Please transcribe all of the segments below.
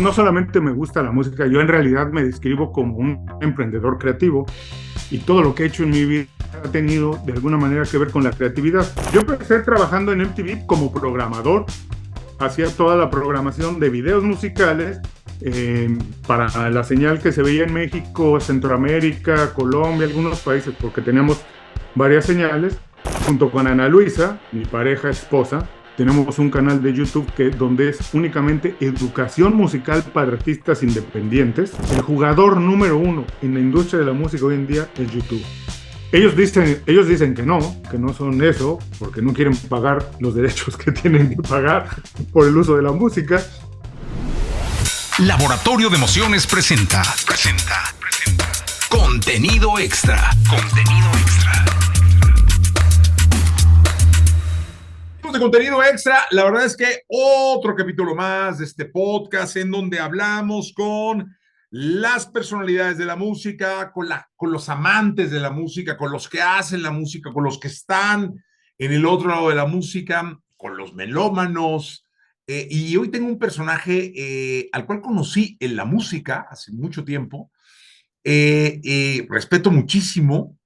no solamente me gusta la música, yo en realidad me describo como un emprendedor creativo y todo lo que he hecho en mi vida ha tenido de alguna manera que ver con la creatividad. Yo empecé trabajando en MTV como programador, hacía toda la programación de videos musicales para la señal que se veía en México, Centroamérica, Colombia, algunos países, porque teníamos varias señales, junto con Ana Luisa, mi pareja esposa. Tenemos un canal de YouTube donde es únicamente educación musical para artistas independientes. El jugador número uno en la industria de la música hoy en día es YouTube. Ellos dicen que no son eso, porque no quieren pagar los derechos que tienen que pagar por el uso de la música. Laboratorio de Emociones presenta Contenido Extra. De contenido extra, la verdad es que otro capítulo más de este podcast en donde hablamos con las personalidades de la música, con los amantes de la música, con los que hacen la música, con los que están en el otro lado de la música, con los melómanos. Y hoy tengo un personaje al cual conocí en la música hace mucho tiempo, respeto muchísimo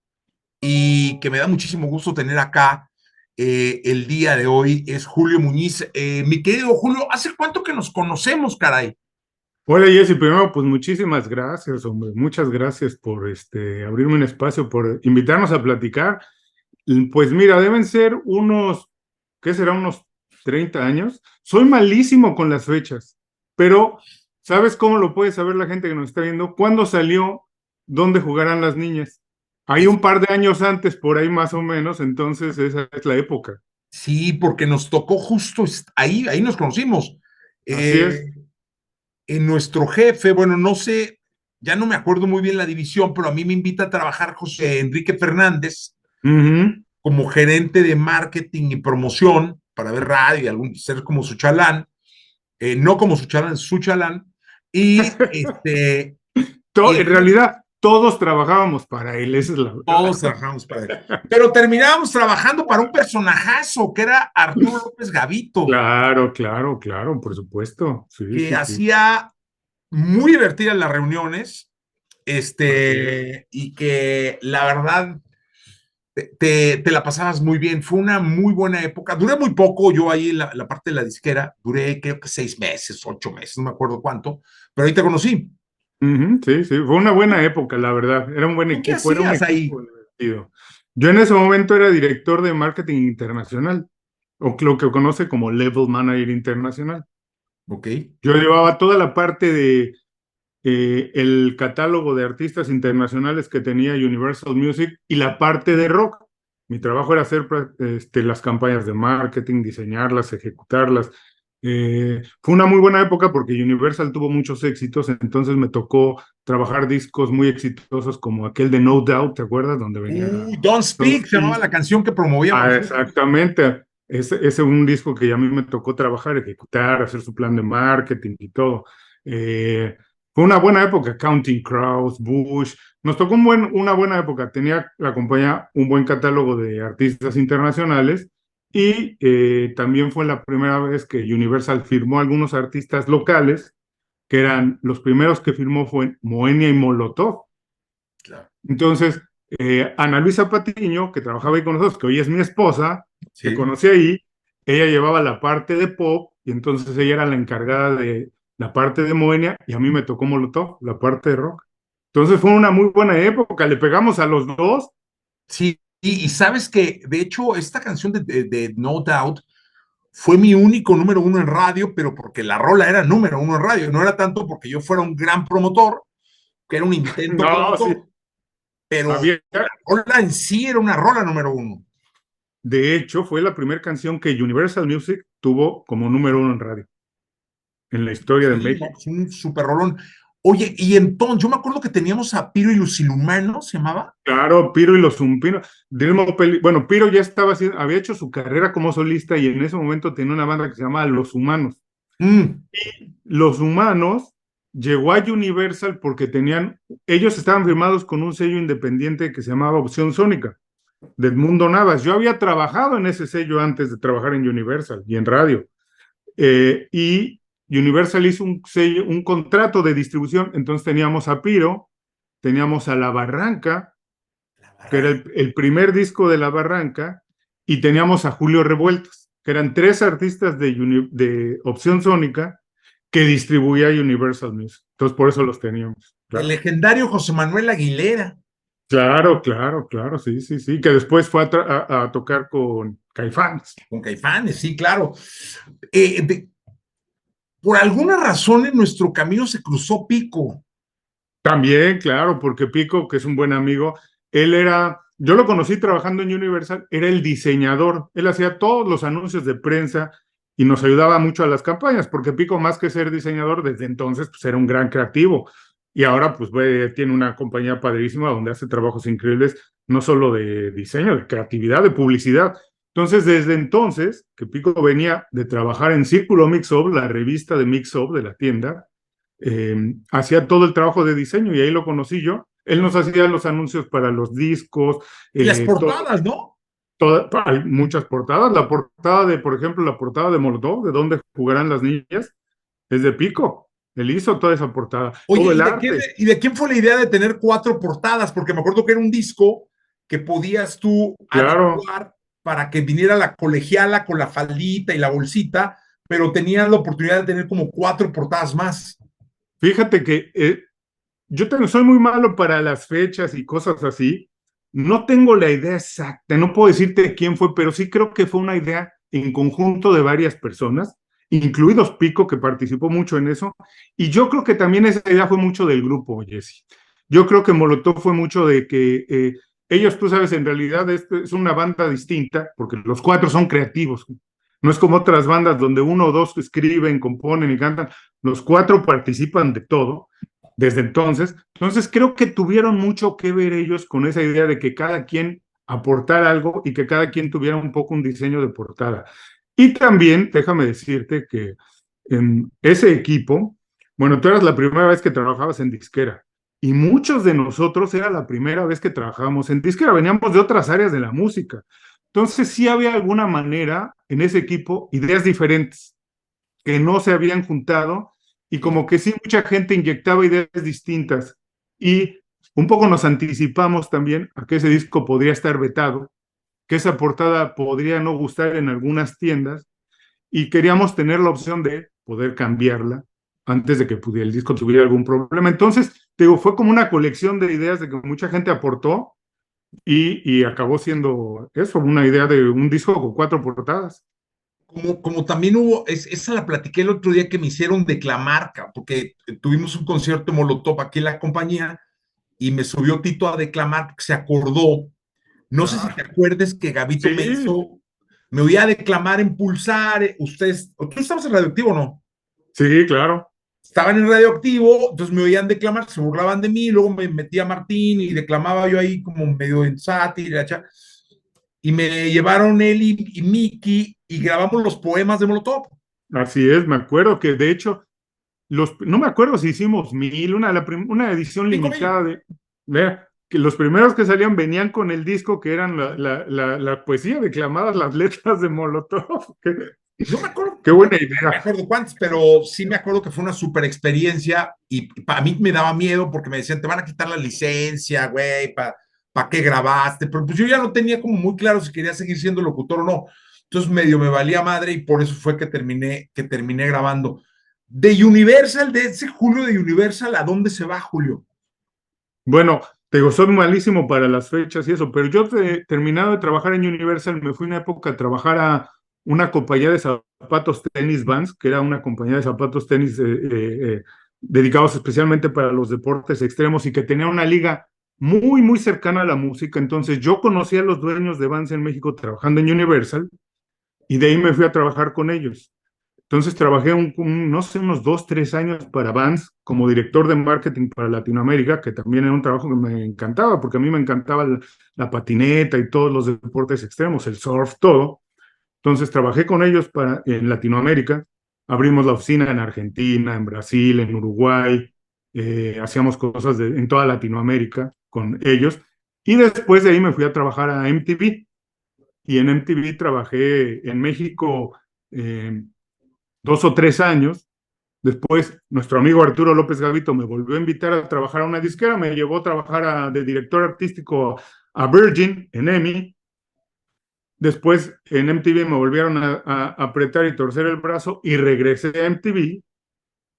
y que me da muchísimo gusto tener acá el día de hoy. Es Julio Muñiz. Mi querido Julio, ¿hace cuánto que nos conocemos, caray? Hola Jessy, primero pues muchísimas gracias, hombre, muchas gracias por abrirme un espacio, por invitarnos a platicar. Pues mira, deben ser ¿qué será? Unos 30 años. Soy malísimo con las fechas, pero ¿sabes cómo lo puede saber la gente que nos está viendo? ¿Cuándo salió ¿Dónde jugarán las niñas? Hay un par de años antes, por ahí más o menos, entonces esa es la época. Sí, porque nos tocó justo ahí nos conocimos. Así es. En nuestro jefe, bueno, no sé, ya no me acuerdo muy bien la división, pero a mí me invita a trabajar José Enrique Fernández como gerente de marketing y promoción para ver radio y ser como su chalán, no como su chalán, y En realidad, todos trabajábamos para él, esa es la verdad. Todos trabajamos para él. Pero terminábamos trabajando para un personajazo que era Arturo López Gavito. Claro, por supuesto. Sí, que sí, hacía muy divertidas las reuniones, y que la verdad te la pasabas muy bien. Fue una muy buena época. Duré muy poco yo ahí en la parte de la disquera. Duré creo que 6 meses, 8 meses, no me acuerdo cuánto, pero ahí te conocí. Sí, fue una buena época, la verdad. Era un buen ¿Tú qué equipo, era un hacías ahí? equipo divertido. Yo en ese momento era director de marketing internacional, o lo que conoce como Level Manager Internacional. Ok. Yo llevaba toda la parte de el catálogo de artistas internacionales que tenía Universal Music y la parte de rock. Mi trabajo era hacer las campañas de marketing, diseñarlas, ejecutarlas. Fue una muy buena época porque Universal tuvo muchos éxitos, entonces me tocó trabajar discos muy exitosos como aquel de No Doubt, ¿te acuerdas? Donde venía Don't Speak, se llamaba la canción que promovíamos. Exactamente. Ese es un disco que a mí me tocó trabajar, ejecutar, hacer su plan de marketing y todo. Fue una buena época, Counting Crows, Bush. Nos tocó una buena época. Tenía la compañía un buen catálogo de artistas internacionales y también fue la primera vez que Universal firmó algunos artistas locales, que eran los primeros que firmó fue Moenia y Molotov. Claro. Entonces, Ana Luisa Patiño, que trabajaba ahí con nosotros, que hoy es mi esposa, Sí. que conocí ahí, ella llevaba la parte de pop y entonces ella era la encargada de la parte de Moenia y a mí me tocó Molotov, la parte de rock. Entonces fue una muy buena época, le pegamos a los dos. Sí, y sabes que de hecho esta canción de No Doubt fue mi único número uno en radio, pero porque la rola era número uno en radio, no era tanto porque yo fuera un gran promotor, que era un intento No, sí, promotor, pero había, la rola en sí era una rola número uno. de hecho, fue la primera canción que Universal Music tuvo como número uno en radio, en la historia de Sí, no, México. es un super rolón. Oye, y entonces, yo me acuerdo que teníamos a Piro y los Inhumanos, ¿se llamaba? Claro, Piro y los Zumpinos. Bueno, Piro ya había hecho su carrera como solista y en ese momento tenía una banda que se llamaba Los Humanos. Mm. Los Humanos llegó a Universal porque ellos estaban firmados con un sello independiente que se llamaba Opción Sónica, de Edmundo Navas. Yo había trabajado en ese sello antes de trabajar en Universal y en radio. Y Universal hizo un sello, un contrato de distribución, entonces teníamos a Piro, teníamos a La Barranca, que era el primer disco de La Barranca, y teníamos a Julio Revueltas, que eran tres artistas de Opción Sónica que distribuía Universal Music. Entonces, por eso los teníamos. El Claro, legendario José Manuel Aguilera. claro, sí, que después fue a tocar con Caifanes. Con Caifanes, sí, claro. Por alguna razón en nuestro camino se cruzó Pico. También, claro, porque Pico, que es un buen amigo, yo lo conocí trabajando en Universal, era el diseñador, él hacía todos los anuncios de prensa y nos ayudaba mucho a las campañas, porque Pico, más que ser diseñador, desde entonces, pues era un gran creativo. Y ahora, pues, tiene una compañía padrísima donde hace trabajos increíbles, no solo de diseño, de creatividad, de publicidad. Entonces, desde entonces, que Pico venía de trabajar en Círculo Mix-Up, la revista de Mix-Up de la tienda, hacía todo el trabajo de diseño y ahí lo conocí yo. Él nos hacía los anuncios para los discos. Y las portadas, ¿no? Hay muchas portadas. La portada de, por ejemplo, la portada de Molotov, de dónde jugarán las niñas, es de Pico. Él hizo toda esa portada. Oye, todo el ¿y de quién fue la idea de tener 4 portadas? Porque me acuerdo que era un disco que podías tú claro. adecuar para que viniera la colegiala con la faldita y la bolsita, pero tenías la oportunidad de tener como 4 portadas más. Fíjate que yo soy muy malo para las fechas y cosas así. No tengo la idea exacta, no puedo decirte quién fue, pero sí creo que fue una idea en conjunto de varias personas, incluidos Pico, que participó mucho en eso. Y yo creo que también esa idea fue mucho del grupo, Jesse. Yo creo que Molotov fue mucho de que ellos, tú sabes, en realidad es una banda distinta, porque los 4 son creativos. No es como otras bandas donde 1 o 2 escriben, componen y cantan. Los 4 participan de todo desde entonces. Entonces creo que tuvieron mucho que ver ellos con esa idea de que cada quien aportara algo y que cada quien tuviera un poco un diseño de portada. Y también, déjame decirte que en ese equipo, bueno, tú eras la primera vez que trabajabas en disquera y muchos de nosotros era la primera vez que trabajábamos en disquera, veníamos de otras áreas de la música. Entonces sí había alguna manera en ese equipo, ideas diferentes que no se habían juntado y como que sí mucha gente inyectaba ideas distintas y un poco nos anticipamos también a que ese disco podría estar vetado, que esa portada podría no gustar en algunas tiendas y queríamos tener la opción de poder cambiarla antes de que el disco tuviera algún problema. Entonces, te digo, fue como una colección de ideas de que mucha gente aportó y acabó siendo eso, una idea de un disco con 4 portadas. Como también hubo, esa la platiqué el otro día que me hicieron declamar, porque tuvimos un concierto de Molotov aquí en la compañía y me subió Tito a declamar porque se acordó. No sé si te acuerdes que Gabito me Sí, hizo, me oía declamar en Pulsar, ¿tú estabas en Radioactivo o no? sí, claro. Estaban en Radioactivo, entonces me oían declamar, se burlaban de mí, luego me metía Martín y declamaba yo ahí como medio en sátira, y me llevaron él y Miki y grabamos los poemas de Molotov. Así es, me acuerdo que de hecho, no me acuerdo si hicimos 1000, una edición 5,000. limitada vea, que los primeros que salían venían con el disco que eran la poesía declamadas, las letras de Molotov. No me acuerdo, Qué buena no me idea. acuerdo cuántos, pero sí me acuerdo que fue una super experiencia y para mí me daba miedo porque me decían, te van a quitar la licencia, güey, ¿para qué grabaste? Pero pues yo ya no tenía como muy claro si quería seguir siendo locutor o no. Entonces medio me valía madre y por eso fue que terminé grabando. De Universal, de ese Julio de Universal, ¿a dónde se va, Julio? Bueno, te digo, soy malísimo para las fechas y eso, pero yo terminado de trabajar en Universal, me fui una época a trabajar a una compañía de zapatos tenis Vans, que era una compañía de zapatos tenis dedicados especialmente para los deportes extremos y que tenía una liga muy cercana a la música. Entonces yo conocí a los dueños de Vans en México trabajando en Universal y de ahí me fui a trabajar con ellos. Entonces trabajé no sé, unos 2, 3 años para Vans como director de marketing para Latinoamérica, que también era un trabajo que me encantaba, porque a mí me encantaba la patineta y todos los deportes extremos, el surf, todo. Entonces trabajé con ellos en Latinoamérica, abrimos la oficina en Argentina, en Brasil, en Uruguay, hacíamos cosas en toda Latinoamérica con ellos. Y después de ahí me fui a trabajar a MTV. Y en MTV trabajé en México 2 o 3 años Después, nuestro amigo Arturo López Gavito me volvió a invitar a trabajar a una disquera, me llevó a trabajar de director artístico a Virgin en EMI. Después en MTV me volvieron a apretar y torcer el brazo y regresé a MTV.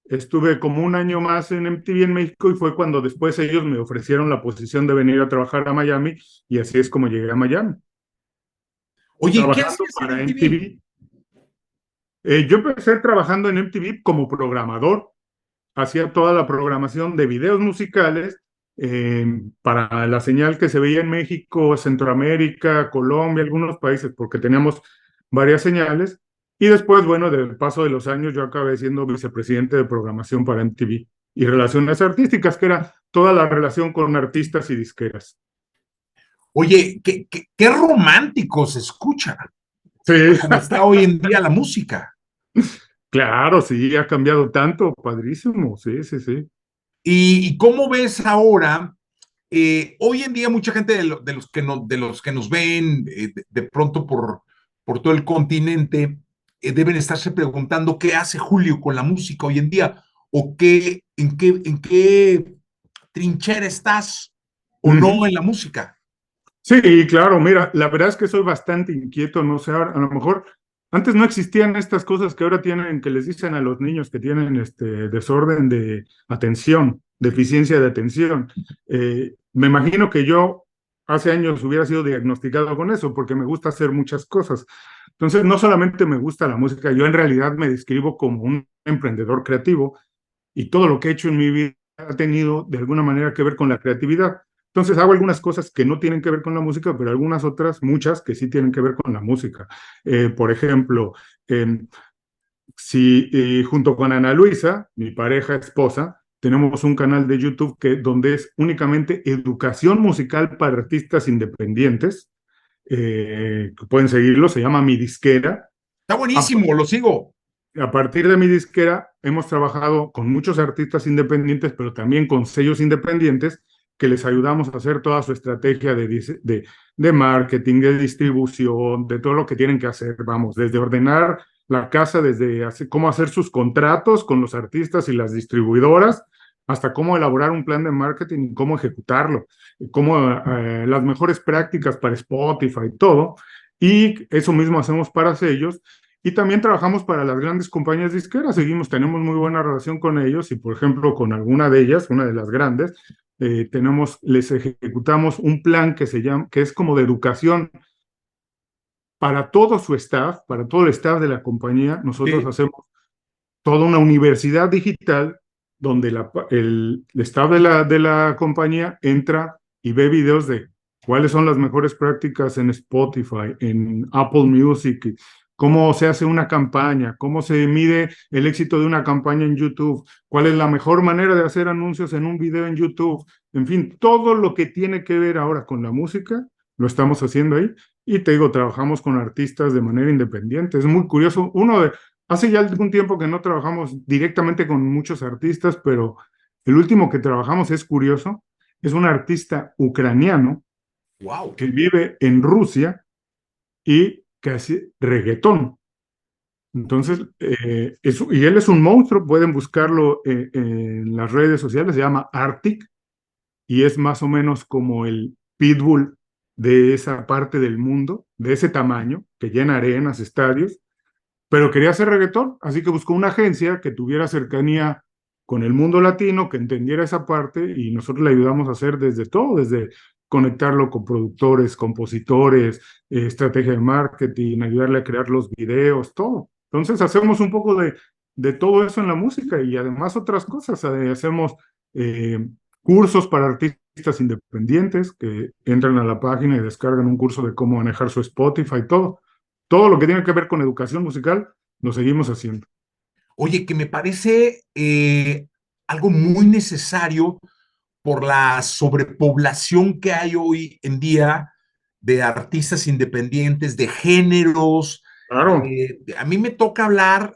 Estuve como un año más en MTV en México y fue cuando después ellos me ofrecieron la posición de venir a trabajar a Miami y así es como llegué a Miami. Oye, ¿qué Trabajando hacías en para MTV? MTV. Yo empecé trabajando en MTV como programador, hacía toda la programación de videos musicales para la señal que se veía en México, Centroamérica, Colombia, algunos países, porque teníamos varias señales. Y después, bueno, del paso de los años, yo acabé siendo vicepresidente de programación para MTV y relaciones artísticas, que era toda la relación con artistas y disqueras. Oye, qué romántico se escucha, Sí, como está hoy en día la música. claro, sí, ha cambiado tanto, padrísimo, sí, sí, sí. ¿Y cómo ves ahora? Hoy en día mucha gente de los que nos ven de pronto por todo el continente deben estarse preguntando qué hace Julio con la música hoy en día o en qué trinchera estás o no Ujú. en la música. Sí, claro, mira, la verdad es que soy bastante inquieto, no sé, a lo mejor antes no existían estas cosas que ahora tienen, que les dicen a los niños que tienen este desorden de atención, deficiencia de atención. Me imagino que yo hace años hubiera sido diagnosticado con eso, porque me gusta hacer muchas cosas. Entonces, no solamente me gusta la música, yo en realidad me describo como un emprendedor creativo y todo lo que he hecho en mi vida ha tenido de alguna manera que ver con la creatividad. Entonces hago algunas cosas que no tienen que ver con la música, pero algunas otras, muchas, que sí tienen que ver con la música. Por ejemplo, eh, si junto con Ana Luisa, mi pareja esposa, tenemos un canal de YouTube donde es únicamente educación musical para artistas independientes, que pueden seguirlo, se llama Mi Disquera. Está buenísimo, lo sigo. A partir de mi disquera hemos trabajado con muchos artistas independientes, pero también con sellos independientes que les ayudamos a hacer toda su estrategia de marketing, de distribución, de todo lo que tienen que hacer, vamos, desde ordenar la casa, desde cómo hacer sus contratos con los artistas y las distribuidoras, hasta cómo elaborar un plan de marketing y cómo ejecutarlo, cómo las mejores prácticas para Spotify, todo. Y eso mismo hacemos para sellos y también trabajamos para las grandes compañías disqueras, tenemos muy buena relación con ellos y, por ejemplo, con alguna de ellas, una de las grandes, les ejecutamos un plan que se llama, que es como de educación para todo su staff, para todo el staff de la compañía. Nosotros Sí. hacemos toda una universidad digital donde el staff de la compañía entra y ve videos de cuáles son las mejores prácticas en Spotify, en Apple Music, cómo se hace una campaña, cómo se mide el éxito de una campaña en YouTube, cuál es la mejor manera de hacer anuncios en un video en YouTube, en fin, todo lo que tiene que ver ahora con la música, lo estamos haciendo ahí. Y te digo, trabajamos con artistas de manera independiente. Es muy curioso. Hace ya algún tiempo que no trabajamos directamente con muchos artistas, pero el último que trabajamos es curioso. Es un artista ucraniano Wow. que vive en Rusia y que hace reggaetón. Entonces, y él es un monstruo, pueden buscarlo en las redes sociales, se llama Arctic y es más o menos como el pitbull de esa parte del mundo, de ese tamaño, que llena arenas, estadios, pero quería hacer reggaetón, así que buscó una agencia que tuviera cercanía con el mundo latino, que entendiera esa parte y nosotros le ayudamos a hacer desde todo, desde conectarlo con productores, compositores, estrategia de marketing, ayudarle a crear los videos, todo. Entonces hacemos un poco de todo eso en la música y además otras cosas. Hacemos eh, cursos para artistas independientes que entran a la página y descargan un curso de cómo manejar su Spotify, todo. Todo lo que tiene que ver con educación musical, lo seguimos haciendo. Oye, que me parece algo muy necesario por la sobrepoblación que hay hoy en día de artistas independientes, de géneros. Claro, A mí me toca hablar,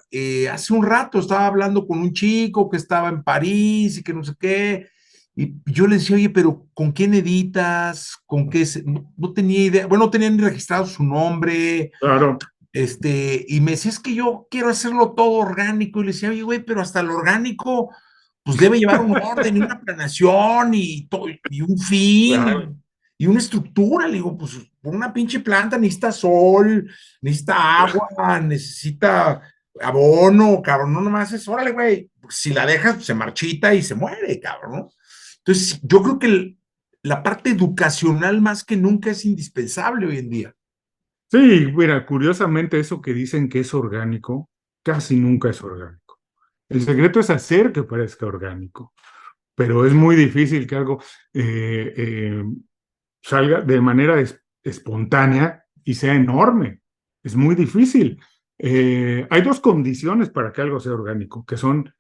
hace un rato estaba hablando con un chico que estaba en París y que no sé qué, y yo le decía, oye, pero ¿con quién editas? ¿Con qué? No, no tenía idea, bueno, no tenía ni registrado su nombre. claro. Y me decía, es que yo quiero hacerlo todo orgánico. Y le decía, oye, güey, pero hasta lo orgánico, pues debe llevar un orden y una planeación y un fin Claro. y una estructura. Le digo, pues una pinche planta necesita sol, necesita agua, necesita abono, cabrón. No nomás es, órale, güey. Si la dejas, pues, se marchita y se muere, cabrón, ¿no? Entonces, yo creo que la parte educacional más que nunca es indispensable hoy en día. Sí, mira, curiosamente eso que dicen que es orgánico, casi nunca es orgánico. El secreto es hacer que parezca orgánico, pero es muy difícil que algo eh, eh, salga de manera espontánea y sea enorme. Es muy difícil. Hay dos condiciones para que algo sea orgánico, que son,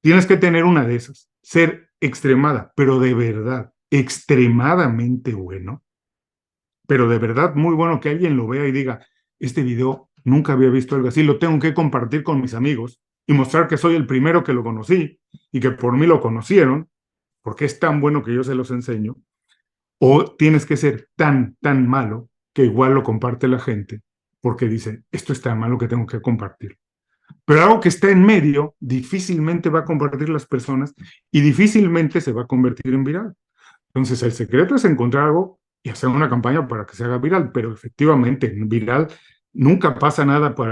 tienes que tener una de esas, ser extremada, pero de verdad, extremadamente bueno, pero de verdad muy bueno que alguien lo vea y diga, este video nunca había visto algo así, lo tengo que compartir con mis amigos y mostrar que soy el primero que lo conocí y que por mí lo conocieron, porque es tan bueno que yo se los enseño, o tienes que ser tan malo que igual lo comparte la gente, porque dice, esto es tan malo que tengo que compartir. Pero algo que está en medio, difícilmente va a compartir las personas y difícilmente se va a convertir en viral. Entonces, el secreto es encontrar algo y hacer una campaña para que se haga viral, pero efectivamente, en viral nunca pasa nada por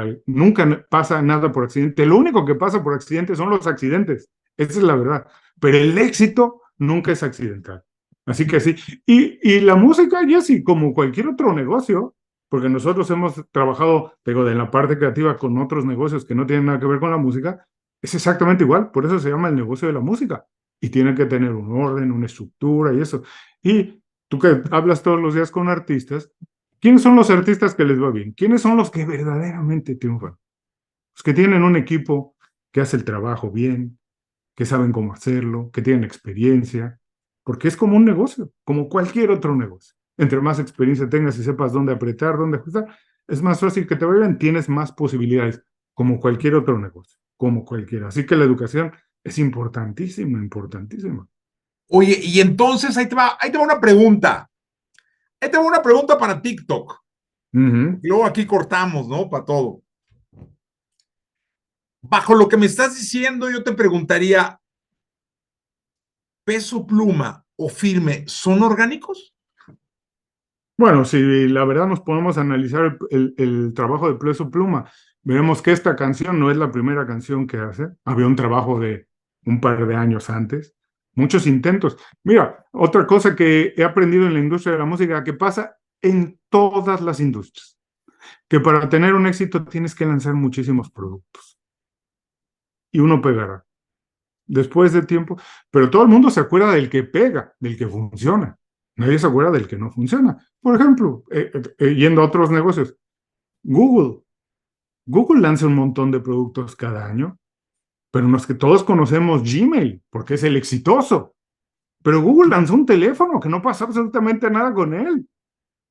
accidente. Lo único que pasa por accidente son los accidentes. Esa es la verdad. Pero el éxito nunca es accidental. Así que sí. Y la música, Jesse, como cualquier otro negocio, porque nosotros hemos trabajado, digo, en la parte creativa con otros negocios que no tienen nada que ver con la música, es exactamente igual. Por eso se llama el negocio de la música y tiene que tener un orden, una estructura y eso. Y tú que hablas todos los días con artistas, ¿quiénes son los artistas que les va bien? ¿Quiénes son los que verdaderamente triunfan? Los que tienen un equipo que hace el trabajo bien, que saben cómo hacerlo, que tienen experiencia, porque es como un negocio, como cualquier otro negocio. Entre más experiencia tengas y sepas dónde apretar, dónde ajustar, es más fácil que te vayan, tienes más posibilidades, como cualquier otro negocio, como cualquiera. Así que la educación es importantísima, importantísima. Oye, y entonces ahí te va una pregunta. Ahí te va una pregunta para TikTok. Ujú. Y luego aquí cortamos, ¿no? Para todo. Bajo lo que me estás diciendo, yo te preguntaría, ¿Peso Pluma o Firme son orgánicos? Bueno, si la verdad nos ponemos a analizar el trabajo de Peso Pluma, veremos que esta canción no es la primera canción que hace. Había un trabajo de un par de años antes, muchos intentos. Mira, otra cosa que he aprendido en la industria de la música, que pasa en todas las industrias, que para tener un éxito tienes que lanzar muchísimos productos y uno pegará después de tiempo, pero todo el mundo se acuerda del que pega, del que funciona. Nadie se acuerda del que no funciona. Por ejemplo, yendo a otros negocios, Google. Google lanza un montón de productos cada año, pero no es que todos conocemos Gmail, porque es el exitoso. Pero Google lanzó un teléfono que no pasa absolutamente nada con él.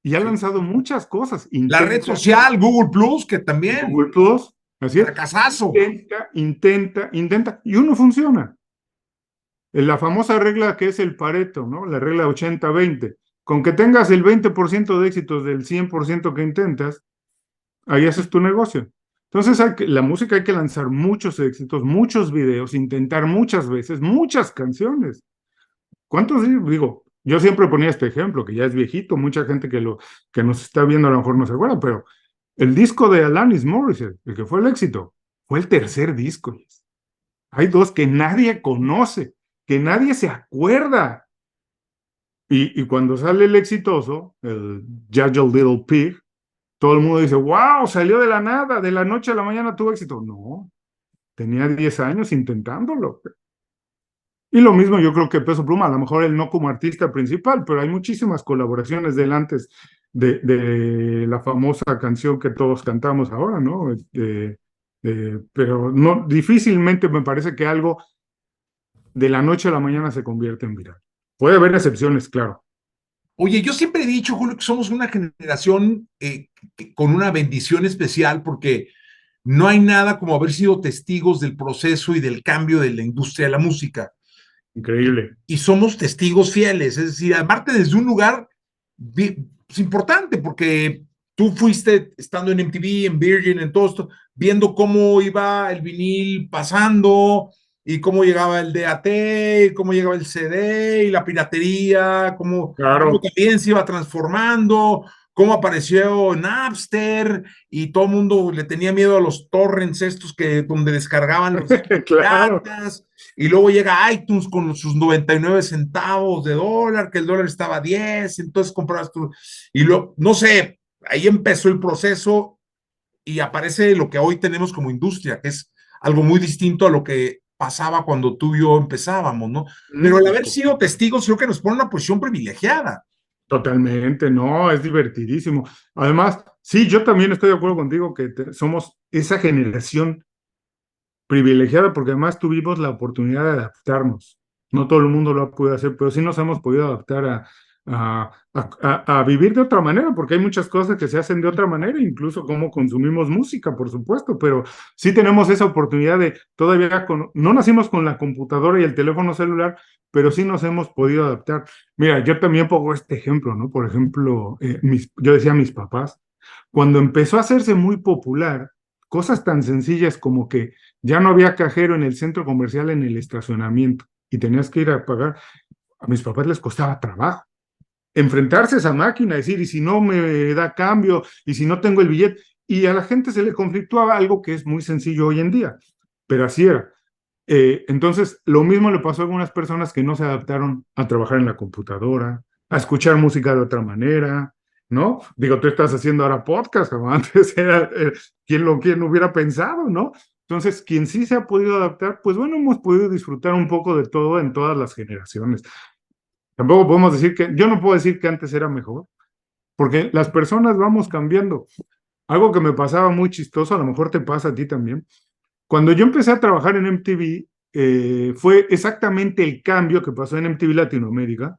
Y ha Sí. lanzado muchas cosas. La red social, Google Plus, que también, Google Plus, así es. fracasazo. Intenta, y uno funciona. La famosa regla que es el Pareto, ¿no? La regla 80-20. Con que tengas el 20% de éxitos del 100% que intentas, ahí haces tu negocio. Entonces, la música hay que lanzar muchos éxitos, muchos videos, intentar muchas veces, muchas canciones. ¿Cuántos? Digo, yo siempre ponía este ejemplo, que ya es viejito, mucha gente que nos está viendo a lo mejor no se acuerda, pero el disco de Alanis Morissette, el que fue el éxito, fue el tercer disco. Hay dos que nadie conoce, que nadie se acuerda. Y cuando sale el exitoso, el Judge a Little Pig, todo el mundo dice, wow, salió de la nada, de la noche a la mañana tuvo éxito. No, tenía 10 años intentándolo. Y lo mismo yo creo que Peso Pluma, a lo mejor él no como artista principal, pero hay muchísimas colaboraciones de él antes de la famosa canción que todos cantamos ahora, ¿no? Pero no, difícilmente me parece que algo de la noche a la mañana se convierte en viral. Puede haber excepciones, claro. Oye, yo siempre he dicho, Julio, que somos una generación con una bendición especial porque no hay nada como haber sido testigos del proceso y del cambio de la industria de la música. Increíble. Y somos testigos fieles, es decir, aparte desde un lugar pues, importante, porque tú fuiste estando en MTV, en Virgin, en todo esto, viendo cómo iba el vinil pasando y cómo llegaba el DAT, cómo llegaba el CD y la piratería, cómo Claro. también se iba transformando, cómo apareció Napster y todo el mundo le tenía miedo a los torrents estos donde descargaban los Claro. piratas, y luego llega iTunes con sus 99 centavos de dólar, que el dólar estaba a 10, entonces comprabas tú, y no sé, ahí empezó el proceso y aparece lo que hoy tenemos como industria, que es algo muy distinto a lo que pasaba cuando tú y yo empezábamos, ¿no? Pero el haber sido testigos creo que nos pone en una posición privilegiada. Totalmente, no, es divertidísimo. Además, sí, yo también estoy de acuerdo contigo que somos esa generación privilegiada porque además tuvimos la oportunidad de adaptarnos. No todo el mundo lo ha podido hacer, pero sí nos hemos podido adaptar a vivir de otra manera, porque hay muchas cosas que se hacen de otra manera, incluso cómo consumimos música, por supuesto, pero sí tenemos esa oportunidad de todavía, no nacimos con la computadora y el teléfono celular, pero sí nos hemos podido adaptar. Mira, yo también pongo este ejemplo, ¿no? Por ejemplo, yo decía a mis papás, cuando empezó a hacerse muy popular, cosas tan sencillas como que ya no había cajero en el centro comercial en el estacionamiento y tenías que ir a pagar. A mis papás les costaba trabajo enfrentarse a esa máquina, decir, y si no me da cambio, y si no tengo el billete, y a la gente se le conflictuaba algo que es muy sencillo hoy en día, pero así era. Entonces, lo mismo le pasó a algunas personas que no se adaptaron a trabajar en la computadora, a escuchar música de otra manera, ¿no? Digo, tú estás haciendo ahora podcast, como antes era, quien lo hubiera pensado, ¿no? Entonces, quien sí se ha podido adaptar, pues bueno, hemos podido disfrutar un poco de todo en todas las generaciones. Tampoco podemos decir yo no puedo decir que antes era mejor, porque las personas vamos cambiando. Algo que me pasaba muy chistoso, a lo mejor te pasa a ti también. Cuando yo empecé a trabajar en MTV, fue exactamente el cambio que pasó en MTV Latinoamérica,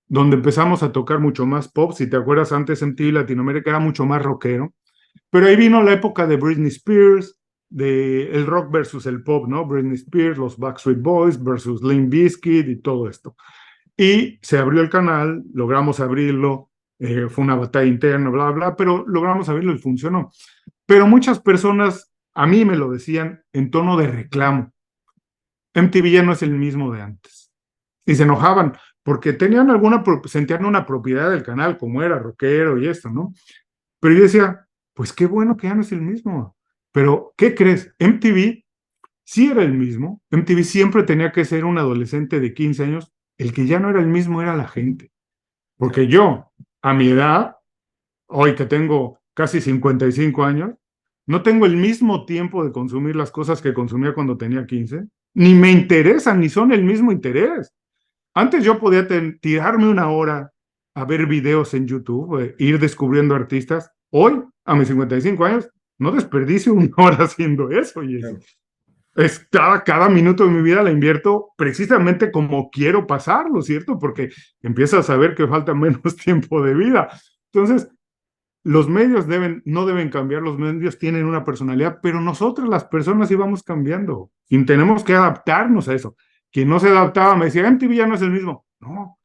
donde empezamos a tocar mucho más pop. Si te acuerdas, antes MTV Latinoamérica era mucho más rockero, pero ahí vino la época de Britney Spears, de el rock versus el pop, ¿no? Britney Spears, los Backstreet Boys versus Limp Bizkit y todo esto. Y se abrió el canal, logramos abrirlo, fue una batalla interna, bla, bla, pero logramos abrirlo y funcionó. Pero muchas personas a mí me lo decían en tono de reclamo. MTV ya no es el mismo de antes. Y se enojaban porque sentían una propiedad del canal, como era rockero y esto, ¿no? Pero yo decía, pues qué bueno que ya no es el mismo. Pero, ¿qué crees? MTV sí era el mismo. MTV siempre tenía que ser un adolescente de 15 años. El que ya no era el mismo era la gente. Porque yo, a mi edad, hoy que tengo casi 55 años, no tengo el mismo tiempo de consumir las cosas que consumía cuando tenía 15, ni me interesan, ni son el mismo interés. Antes yo podía tirarme una hora a ver videos en YouTube, ir descubriendo artistas. Hoy, a mis 55 años, no desperdicio una hora haciendo eso. Y cada minuto de mi vida la invierto precisamente como quiero pasarlo, ¿cierto? Porque empiezas a saber que falta menos tiempo de vida. Entonces, los medios no deben cambiar, los medios tienen una personalidad, pero nosotros las personas íbamos cambiando y tenemos que adaptarnos a eso. Quien no se adaptaba me decía, MTV ya no es el mismo. No,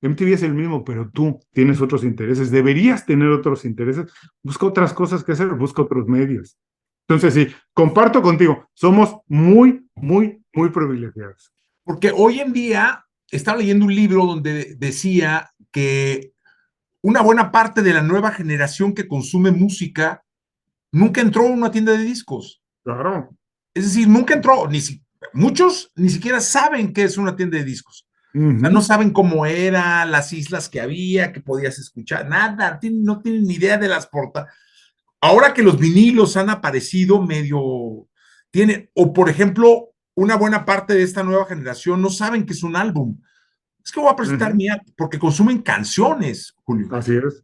MTV es el mismo, pero tú tienes otros intereses, deberías tener otros intereses, busca otras cosas que hacer, busca otros medios. Entonces, sí, comparto contigo, somos muy, muy, muy privilegiados. Porque hoy en día estaba leyendo un libro donde decía que una buena parte de la nueva generación que consume música nunca entró a una tienda de discos. Claro. Es decir, nunca entró, muchos ni siquiera saben qué es una tienda de discos. O sea, no saben cómo era, las islas que había, que podías escuchar, nada, no tienen ni idea de las portadas. Ahora que los vinilos han aparecido o por ejemplo, una buena parte de esta nueva generación no saben que es un álbum. Es que voy a presentar mi arte porque consumen canciones, Julio. Así es.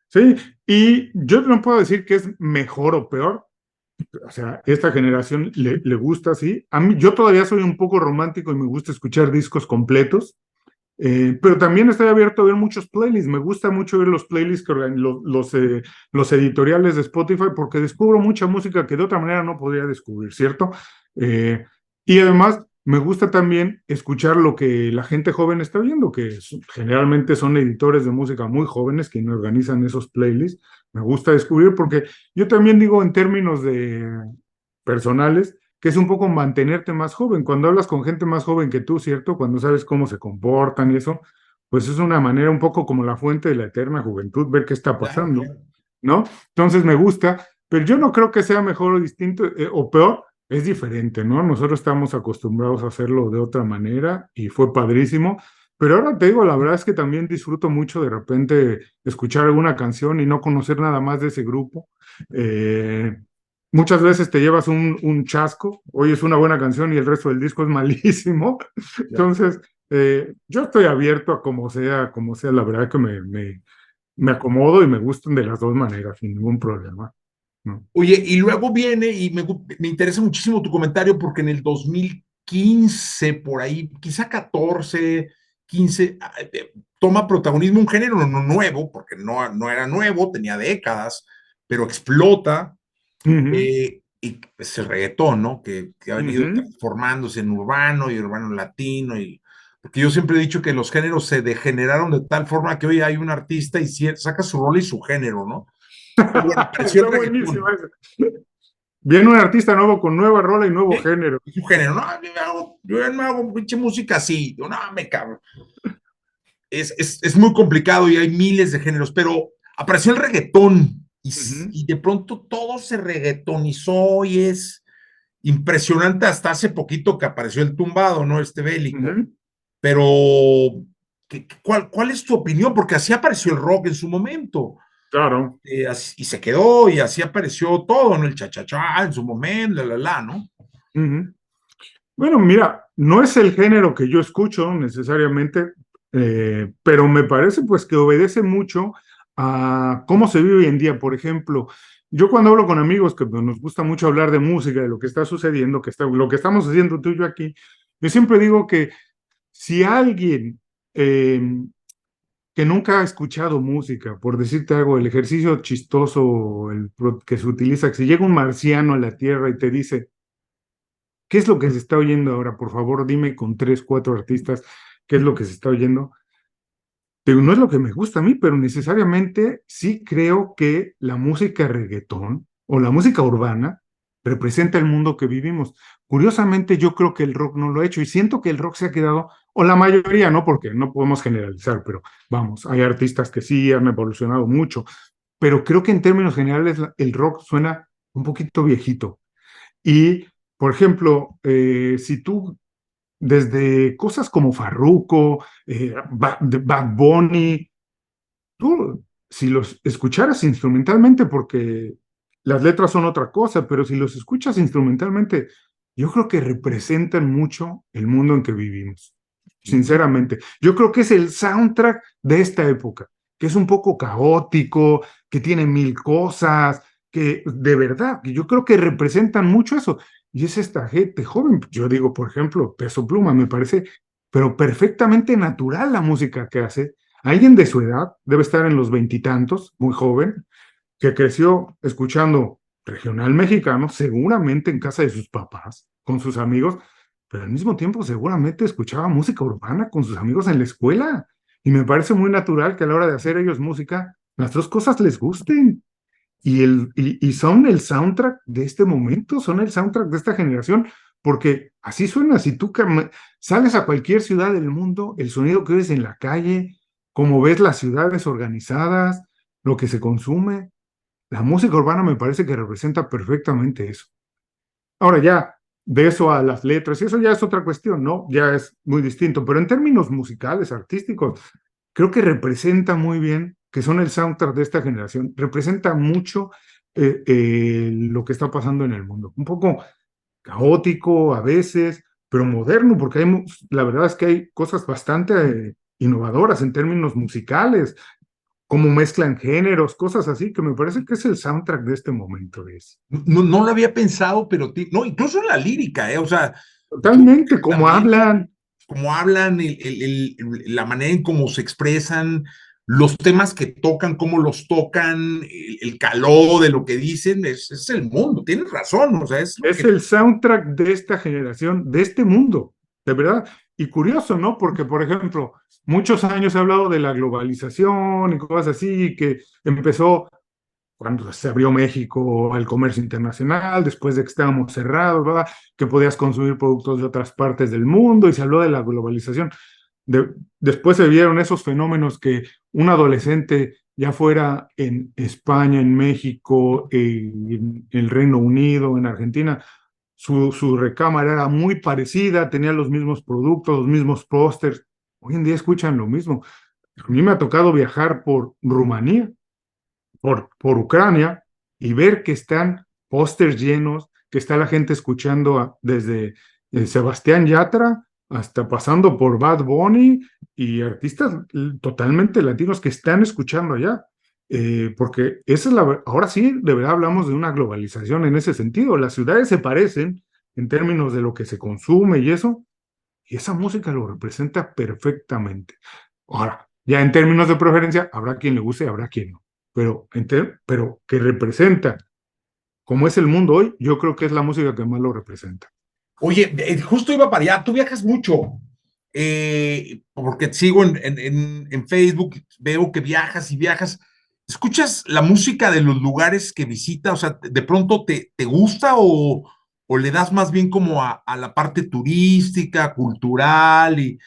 Sí, y yo no puedo decir que es mejor o peor. O sea, esta generación le gusta así. A mí, yo todavía soy un poco romántico y me gusta escuchar discos completos. Pero también estoy abierto a ver muchos playlists. Me gusta mucho ver los playlists que los editoriales de Spotify porque descubro mucha música que de otra manera no podría descubrir, ¿cierto? Y además me gusta también escuchar lo que la gente joven está viendo, que generalmente son editores de música muy jóvenes quienes organizan esos playlists. me gusta descubrir porque yo también digo en términos de personales que es un poco mantenerte más joven. Cuando hablas con gente más joven que tú, ¿cierto? Cuando sabes cómo se comportan y eso, pues es una manera un poco como la fuente de la eterna juventud, ver qué está Claro, pasando, claro. ¿no? Entonces me gusta, pero yo no creo que sea mejor o distinto o peor, es diferente, ¿no? Nosotros estamos acostumbrados a hacerlo de otra manera y fue padrísimo, pero ahora te digo, la verdad es que también disfruto mucho de repente escuchar alguna canción y no conocer nada más de ese grupo. Eh, Muchas veces te llevas un chasco, oyes una buena canción y el resto del disco es malísimo. Ya. Entonces, yo estoy abierto a como sea, la verdad que me acomodo y me gustan de las dos maneras, sin ningún problema, ¿no? Oye, y luego viene, y me interesa muchísimo tu comentario, porque en el 2015, por ahí, quizá 14, 15, toma protagonismo un género no nuevo, porque no era nuevo, tenía décadas, pero explota, Ujú, y es el reggaetón, ¿no? Que ha venido ujú. transformándose en urbano y urbano latino, porque yo siempre he dicho que los géneros se degeneraron de tal forma que hoy hay un artista y saca su rol y su género, ¿no? Pero bueno, apareció el Está buenísimo reggaetón. eso. Viene un artista nuevo con nueva rola y nuevo ¿Sí? género. Su género, no, yo ya no hago pinche música así, yo no, me cago. Es muy complicado y hay miles de géneros, pero apareció el reggaetón Ujú, y de pronto todo se reggaetonizó y es impresionante hasta hace poquito que apareció el tumbado, ¿no? Este bélico, ujú. pero ¿cuál es tu opinión? Porque así apareció el rock en su momento. Claro. Y se quedó y así apareció todo, ¿no? El cha-cha-cha en su momento, ¿no? Ujú. Bueno, mira, no es el género que yo escucho necesariamente, pero me parece pues que obedece mucho a cómo se vive hoy en día. Por ejemplo, yo cuando hablo con amigos que pues, nos gusta mucho hablar de música, de lo que está sucediendo, lo que estamos haciendo tú y yo aquí, yo siempre digo que si alguien eh, que nunca ha escuchado música, por decirte algo, el ejercicio chistoso que se utiliza, que si llega un marciano a la Tierra y te dice, ¿qué es lo que se está oyendo ahora? Por favor, dime con tres, cuatro artistas qué es lo que se está oyendo. Pero no es lo que me gusta a mí, pero necesariamente sí creo que la música reggaetón o la música urbana representa el mundo que vivimos. Curiosamente, yo creo que el rock no lo ha hecho y siento que el rock se ha quedado, o la mayoría, no, porque no podemos generalizar, pero vamos, hay artistas que sí han evolucionado mucho, pero creo que en términos generales el rock suena un poquito viejito. Y, por ejemplo, si tú desde cosas como Farruko, Bad Bunny, tú, si los escucharas instrumentalmente, porque las letras son otra cosa, pero si los escuchas instrumentalmente, yo creo que representan mucho el mundo en que vivimos, sinceramente. Yo creo que es el soundtrack de esta época, que es un poco caótico, que tiene mil cosas, que de verdad, que yo creo que representan mucho eso. Y es esta gente joven, yo digo, por ejemplo, Peso Pluma, me parece, pero perfectamente natural la música que hace. Alguien de su edad, debe estar en los veintitantos, muy joven, que creció escuchando regional mexicano, seguramente en casa de sus papás, con sus amigos, pero al mismo tiempo seguramente escuchaba música urbana con sus amigos en la escuela. Y me parece muy natural que a la hora de hacer ellos música, las dos cosas les gusten. Y son el soundtrack de este momento, son el soundtrack de esta generación, porque así suena. Si tú sales a cualquier ciudad del mundo, el sonido que oyes en la calle, cómo ves las ciudades organizadas, lo que se consume, la música urbana me parece que representa perfectamente eso. Ahora ya, de eso a las letras, y eso ya es otra cuestión, ¿no? Ya es muy distinto, pero en términos musicales, artísticos, creo que representa muy bien, que son el soundtrack de esta generación, representa mucho lo que está pasando en el mundo. Un poco caótico a veces, pero moderno, porque la verdad es que hay cosas bastante innovadoras en términos musicales, como mezclan géneros, cosas así, que me parece que es el soundtrack de este momento. No lo había pensado, pero no, incluso en la lírica, o sea, yo creo Totalmente, que como también hablan. cómo hablan, la manera en cómo se expresan, los temas que tocan, cómo los tocan, el calor de lo que dicen, es el mundo, tienes razón, o sea, es lo Es que... el soundtrack de esta generación, de este mundo, de verdad. Y curioso, ¿no? Porque, por ejemplo, muchos años he hablado de la globalización y cosas así, que empezó cuando se abrió México al comercio internacional, después de que estábamos cerrados, ¿verdad? Que podías consumir productos de otras partes del mundo y se habló de la globalización. Después se vieron esos fenómenos que un adolescente, ya fuera en España, en México, en el Reino Unido, en Argentina, su recámara era muy parecida, tenía los mismos productos, los mismos pósters. Hoy en día escuchan lo mismo. A mí me ha tocado viajar por Rumanía, por Ucrania, y ver que están pósters llenos, que está la gente escuchando desde Sebastián Yatra hasta pasando por Bad Bunny y artistas totalmente latinos que están escuchando allá. Porque esa es ahora sí, de verdad hablamos de una globalización en ese sentido. Las ciudades se parecen en términos de lo que se consume y eso, y esa música lo representa perfectamente. Ahora, ya en términos de preferencia, habrá quien le guste y habrá quien no. Pero que representa como es el mundo hoy, yo creo que es la música que más lo representa. Oye, justo iba para allá, tú viajas mucho, porque sigo en Facebook, veo que viajas y viajas. ¿Escuchas la música de los lugares que visitas? O sea, ¿de pronto te gusta o le das más bien como a la parte turística, cultural y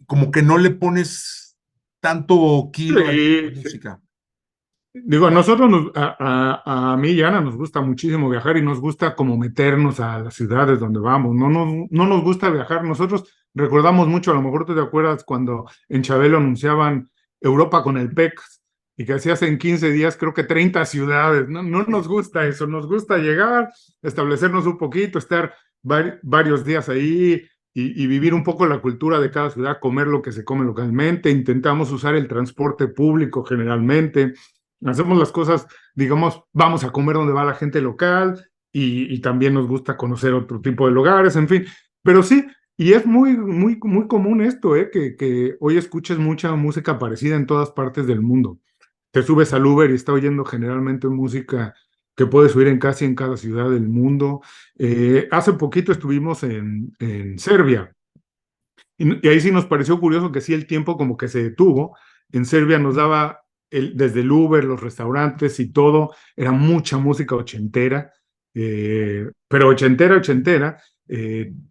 como que no le pones tanto kilo a la Sí, sí. música? Digo, a nosotros, a mí y a Ana nos gusta muchísimo viajar y nos gusta como meternos a las ciudades donde vamos. No nos gusta viajar. Nosotros recordamos mucho, a lo mejor tú te acuerdas cuando en Chabelo anunciaban Europa con el PEX y que hacías en 15 días creo que 30 ciudades. No nos gusta eso. Nos gusta llegar, establecernos un poquito, estar varios días ahí y vivir un poco la cultura de cada ciudad, comer lo que se come localmente. Intentamos usar el transporte público generalmente. Hacemos las cosas, digamos, vamos a comer donde va la gente local y también nos gusta conocer otro tipo de lugares, en fin. Pero sí, y es muy común esto, que hoy escuches mucha música parecida en todas partes del mundo. Te subes al Uber y está oyendo generalmente música que puedes oír en casi en cada ciudad del mundo. Hace poquito estuvimos en Serbia y ahí sí nos pareció curioso que sí el tiempo como que se detuvo. En Serbia nos daba desde el Uber, los restaurantes y todo, era mucha música ochentera, pero ochentera,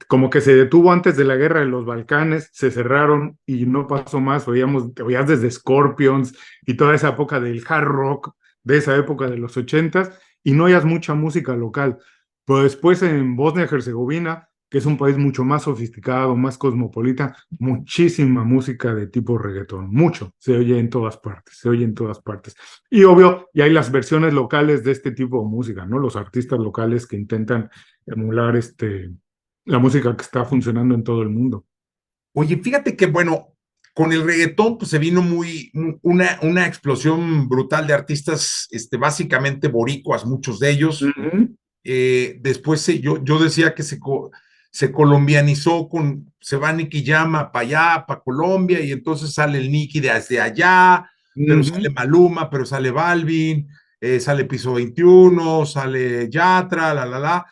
como que se detuvo antes de la guerra de los Balcanes, se cerraron y no pasó más, oías desde Scorpions y toda esa época del hard rock, de esa época de los ochentas, y no oías mucha música local. Pero después en Bosnia-Herzegovina, que es un país mucho más sofisticado, más cosmopolita, muchísima música de tipo reggaetón, mucho, se oye en todas partes, se oye en todas partes. Y obvio, y hay las versiones locales de este tipo de música, ¿no? Los artistas locales que intentan emular la música que está funcionando en todo el mundo. Oye, fíjate que, bueno, con el reggaetón, pues se vino una explosión brutal de artistas, básicamente boricuas, muchos de ellos. Ujú. Después yo decía que se colombianizó se va Nicky Llama para allá, para Colombia, y entonces sale el Nicky desde allá, pero sale Ujú. Maluma, pero sale Balvin, sale Piso 21, sale Yatra, la.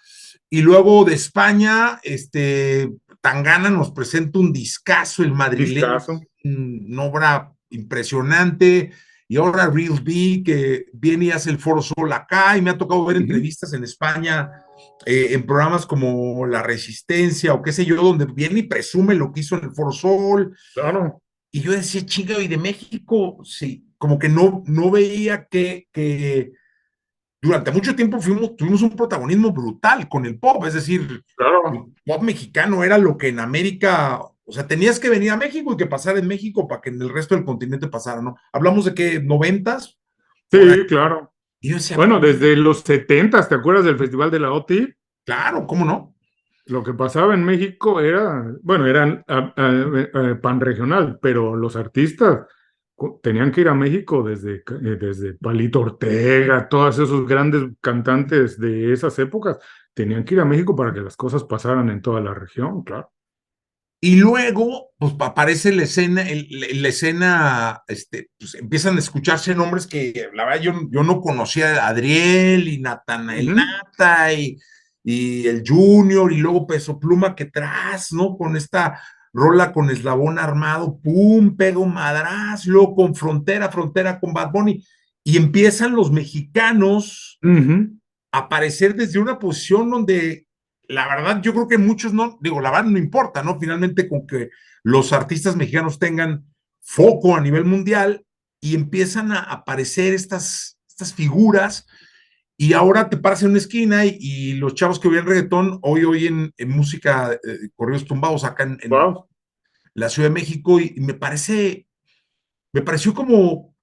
Y luego de España, Tangana nos presenta un discazo, el madrileño, Discazo. una obra impresionante. Y ahora Real B, que viene y hace el Foro Sol acá, y me ha tocado ver Ujú. entrevistas en España, en programas como La Resistencia o qué sé yo, donde viene y presume lo que hizo en el Foro Sol. Claro. Y yo decía, chinga, y de México, sí, como que no veía que durante mucho tiempo tuvimos un protagonismo brutal con el pop, es decir, el Claro. pop mexicano era lo que en América, o sea, tenías que venir a México y que pasara en México para que en el resto del continente pasara, ¿no? Hablamos de que noventas, por ahí. Sí, claro. Y yo decía, Bueno, desde los setentas, ¿te acuerdas del Festival de la OTI? claro, ¿cómo no? Lo que pasaba en México era, bueno, eran panregional, pero los artistas tenían que ir a México desde Palito Ortega, todos esos grandes cantantes de esas épocas, tenían que ir a México para que las cosas pasaran en toda la región, claro. Y luego, pues aparece la escena, pues empiezan a escucharse nombres que la verdad yo no conocía, Adriel y Natanael Ujú. Nata y el Junior y luego Peso Pluma que tras, ¿no? Con esta rola con Eslabón Armado, pum, pega un madraz, luego con Frontera con Bad Bunny. y empiezan los mexicanos Ujú. a aparecer desde una posición donde la verdad yo creo que muchos no, digo, la verdad no importa, ¿no? Finalmente con que los artistas mexicanos tengan foco a nivel mundial y empiezan a aparecer estas figuras y ahora te paras en una esquina y los chavos que oyen reggaetón hoy oyen en música, corridos tumbados acá en Wow. la Ciudad de México y me pareció como,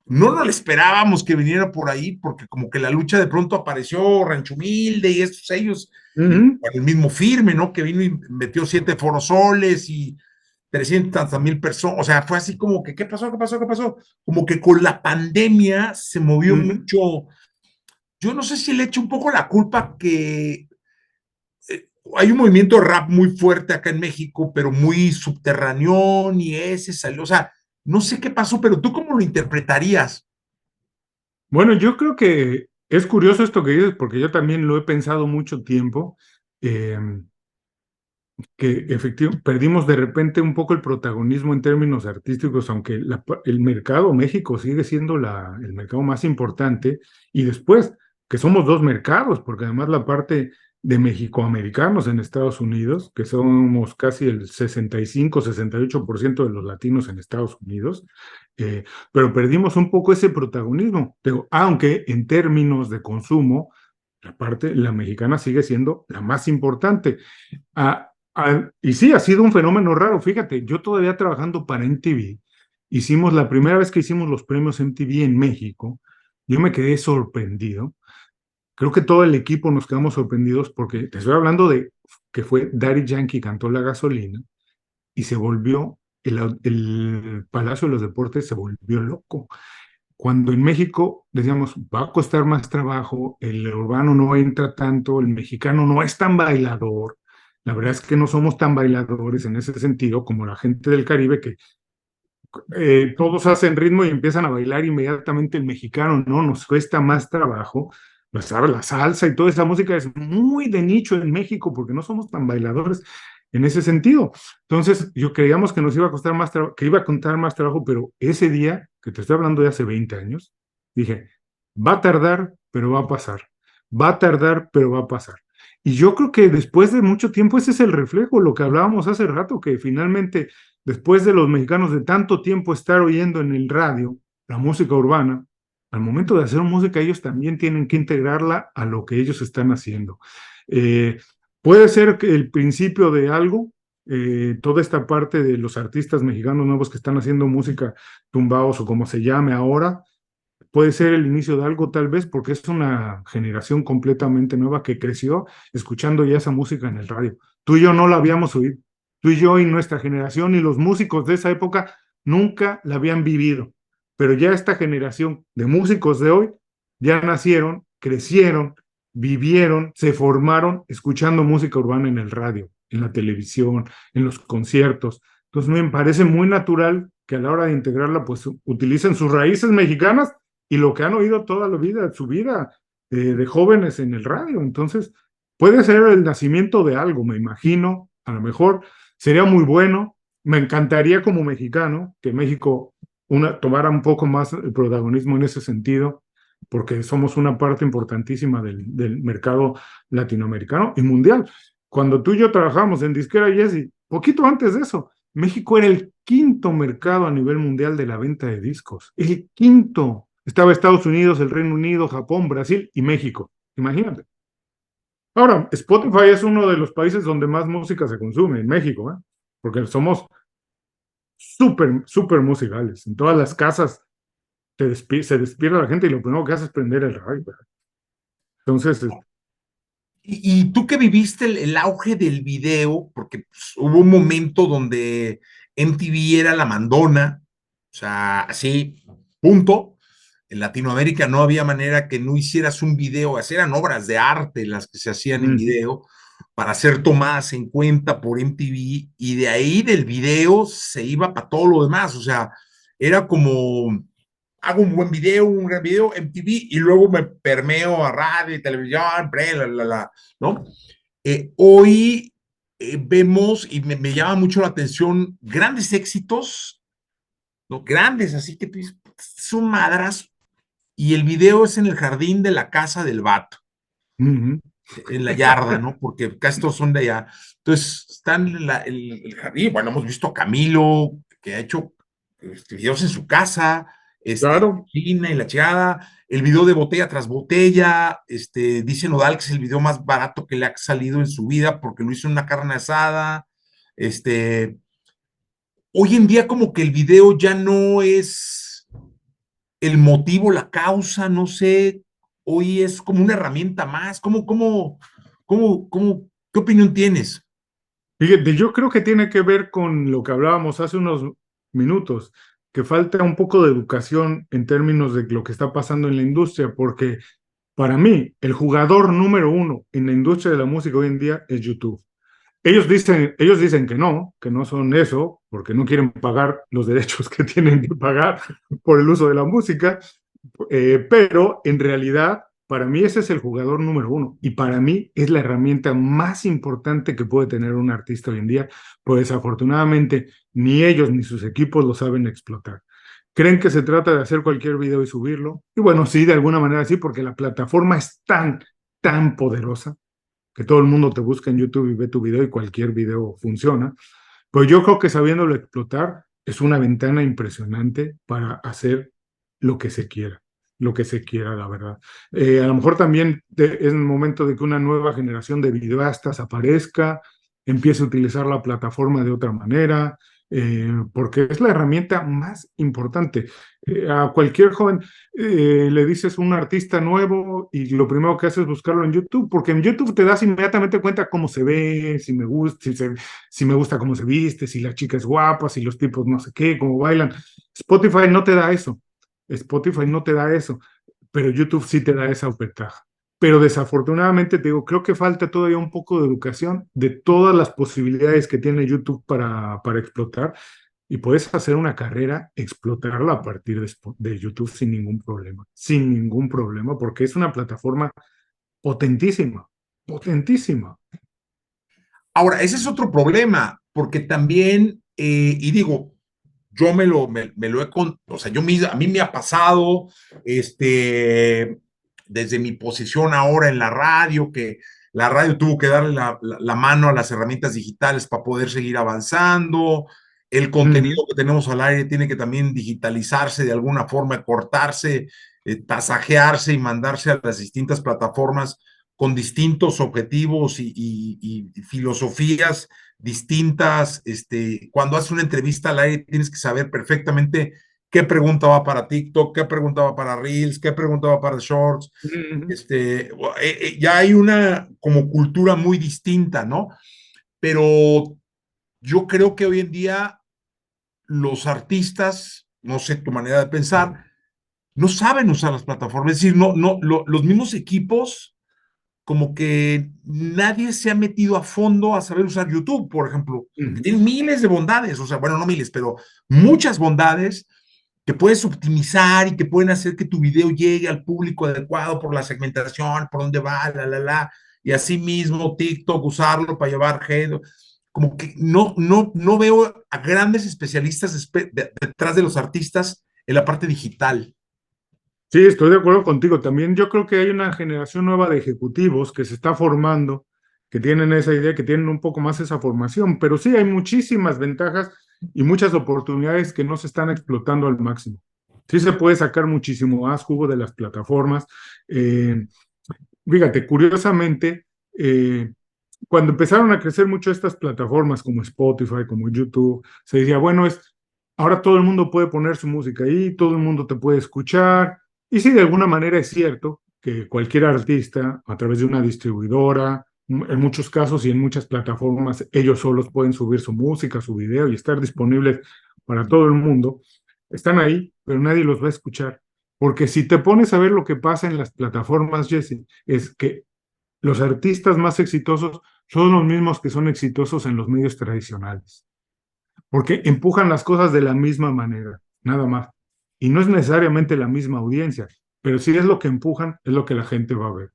no nos lo esperábamos que viniera por ahí, porque como que la lucha de pronto apareció Rancho Humilde y estos ellos, y Ujú. el mismo Firme, ¿no? Que vino y metió 7 forosoles y 300,000 personas, o sea, fue así como que, ¿qué pasó? ¿Qué pasó? ¿Qué pasó? Como que con la pandemia se movió Ujú. mucho. Yo no sé si le echo un poco la culpa que hay un movimiento de rap muy fuerte acá en México, pero muy subterráneo, y ese salió, o sea, no sé qué pasó, pero tú cómo lo interpretarías. Bueno, yo creo que es curioso esto que dices, porque yo también lo he pensado mucho tiempo, eh, que efectivamente perdimos de repente un poco el protagonismo en términos artísticos, aunque el mercado México sigue siendo el mercado más importante, y después que somos dos mercados, porque además la parte de mexicoamericanos en Estados Unidos, que somos casi el 65-68% de los latinos en Estados Unidos, eh, pero perdimos un poco ese protagonismo, pero aunque en términos de consumo, la mexicana sigue siendo la más importante. Y sí, ha sido un fenómeno raro. Fíjate, yo todavía trabajando para MTV, hicimos la primera vez que hicimos los premios MTV en México, yo me quedé sorprendido. Creo que todo el equipo nos quedamos sorprendidos porque te estoy hablando de que fue Daddy Yankee cantó La Gasolina y se volvió, el Palacio de los Deportes se volvió loco. Cuando en México decíamos, va a costar más trabajo, el urbano no entra tanto, el mexicano no es tan bailador. La verdad es que no somos tan bailadores en ese sentido como la gente del Caribe, que todos hacen ritmo y empiezan a bailar inmediatamente. El mexicano no, nos cuesta más trabajo. Pues, ¿sabes? La salsa y toda esa música es muy de nicho en México porque no somos tan bailadores en ese sentido. Entonces, yo creíamos que nos iba a costar más trabajo, que iba a contar más trabajo, pero ese día, que te estoy hablando de hace 20 años, dije, va a tardar, pero va a pasar. Va a tardar, pero va a pasar. Y yo creo que después de mucho tiempo ese es el reflejo, lo que hablábamos hace rato, que finalmente después de los mexicanos de tanto tiempo estar oyendo en el radio la música urbana, al momento de hacer música ellos también tienen que integrarla a lo que ellos están haciendo. Eh, Puede ser que el principio de algo, toda esta parte de los artistas mexicanos nuevos que están haciendo música tumbados o como se llame ahora, puede ser el inicio de algo tal vez porque es una generación completamente nueva que creció escuchando ya esa música en el radio. Tú y yo no la habíamos oído. Tú y yo y nuestra generación y los músicos de esa época nunca la habían vivido. Pero ya esta generación de músicos de hoy ya nacieron, crecieron, vivieron, se formaron escuchando música urbana en el radio, en la televisión, en los conciertos. Entonces me parece muy natural que a la hora de integrarla pues utilicen sus raíces mexicanas y lo que han oído toda la vida, su vida de jóvenes en el radio. Entonces, puede ser el nacimiento de algo, me imagino, a lo mejor sería muy bueno. Me encantaría como mexicano que México tomara un poco más el protagonismo en ese sentido, porque somos una parte importantísima del mercado latinoamericano y mundial. Cuando tú y yo trabajamos en Disquera Jesse, poquito antes de eso, México era el quinto mercado a nivel mundial de la venta de discos. El quinto. Estaba Estados Unidos, el Reino Unido, Japón, Brasil y México. Imagínate. Ahora, Spotify es uno de los países donde más música se consume en México, ¿eh? Porque somos súper, súper musicales. En todas las casas se despierta la gente y lo primero que hace es prender el radio. Entonces, Y tú que viviste el auge del video, porque pues, hubo un momento donde MTV era la mandona, o sea, así, punto. En Latinoamérica no había manera que no hicieras un video, eran obras de arte las que se hacían en video para ser tomadas en cuenta por MTV y de ahí del video se iba para todo lo demás, o sea, era como hago un buen video, un gran video, MTV, y luego me permeo a radio y televisión, ¿no? Hoy vemos, y me llama mucho la atención, grandes éxitos, ¿no? Grandes, así que tú dices, son madras, y el video es en el jardín de la casa del vato, Ujú. en la yarda, ¿no? Porque casi todos son de allá. Entonces, están en el jardín. Bueno, hemos visto a Camilo, que ha hecho videos en su casa, Claro. China y la chingada. El video de botella tras botella, dice Nodal que es el video más barato que le ha salido en su vida porque lo hizo en una carne asada. Hoy en día como que el video ya no es el motivo, la causa, no sé, hoy es como una herramienta más. ¿Qué opinión tienes? Fíjate, yo creo que tiene que ver con lo que hablábamos hace unos minutos, que falta un poco de educación en términos de lo que está pasando en la industria, porque para mí el jugador número uno en la industria de la música hoy en día es YouTube. Ellos dicen que no son eso, porque no quieren pagar los derechos que tienen que pagar por el uso de la música, pero en realidad, para mí ese es el jugador número uno y para mí es la herramienta más importante que puede tener un artista hoy en día, pues desafortunadamente ni ellos ni sus equipos lo saben explotar. Creen que se trata de hacer cualquier video y subirlo. Y bueno, sí, de alguna manera sí, porque la plataforma es tan poderosa que todo el mundo te busca en YouTube y ve tu video y cualquier video funciona. Pero yo creo que sabiéndolo explotar es una ventana impresionante para hacer lo que se quiera, lo que se quiera, la verdad. A lo mejor también es el momento de que una nueva generación de videastas aparezca, empiece a utilizar la plataforma de otra manera, porque es la herramienta más importante. A cualquier joven le dices un artista nuevo y lo primero que hace es buscarlo en YouTube, porque en YouTube te das inmediatamente cuenta cómo se ve, si me gusta, si me gusta cómo se viste, si la chica es guapa, si los tipos no sé qué, cómo bailan. Spotify no te da eso. Spotify no te da eso, pero YouTube sí te da esa ventaja. Pero desafortunadamente te digo, creo que falta todavía un poco de educación de todas las posibilidades que tiene YouTube para explotar y puedes hacer una carrera, explotarla a partir de YouTube sin ningún problema, porque es una plataforma potentísima, potentísima. Ahora, ese es otro problema, porque también, y digo, yo me lo he, o sea, a mí me ha pasado, desde mi posición ahora en la radio, que la radio tuvo que darle la mano a las herramientas digitales para poder seguir avanzando, el Ujú. contenido que tenemos al aire tiene que también digitalizarse de alguna forma, cortarse, tasajearse y mandarse a las distintas plataformas con distintos objetivos y filosofías distintas. Cuando haces una entrevista al aire, tienes que saber perfectamente qué pregunta va para TikTok, qué pregunta va para Reels, qué pregunta va para Shorts. Ujú. Ya hay una como cultura muy distinta, ¿no? Pero yo creo que hoy en día los artistas, no sé tu manera de pensar, no saben usar las plataformas. Es decir, los mismos equipos como que nadie se ha metido a fondo a saber usar YouTube, por ejemplo, que Ujú. tiene miles de bondades, o sea, bueno, no miles, pero muchas bondades que puedes optimizar y que pueden hacer que tu video llegue al público adecuado por la segmentación, por dónde va, y así mismo TikTok usarlo para llevar head. Como que no veo a grandes especialistas detrás de los artistas en la parte digital. Sí, estoy de acuerdo contigo. También yo creo que hay una generación nueva de ejecutivos que se está formando, que tienen esa idea, que tienen un poco más esa formación, pero sí hay muchísimas ventajas y muchas oportunidades que no se están explotando al máximo. Sí se puede sacar muchísimo más jugo de las plataformas. Eh, Fíjate, curiosamente, cuando empezaron a crecer mucho estas plataformas como Spotify, como YouTube, se decía, bueno, ahora todo el mundo puede poner su música ahí, todo el mundo te puede escuchar. Y sí, de alguna manera es cierto que cualquier artista, a través de una distribuidora, en muchos casos y en muchas plataformas, ellos solos pueden subir su música, su video y estar disponibles para todo el mundo. Están ahí, pero nadie los va a escuchar. Porque si te pones a ver lo que pasa en las plataformas, Jesse, es que los artistas más exitosos son los mismos que son exitosos en los medios tradicionales, porque empujan las cosas de la misma manera, nada más. Y no es necesariamente la misma audiencia, pero si es lo que empujan, es lo que la gente va a ver.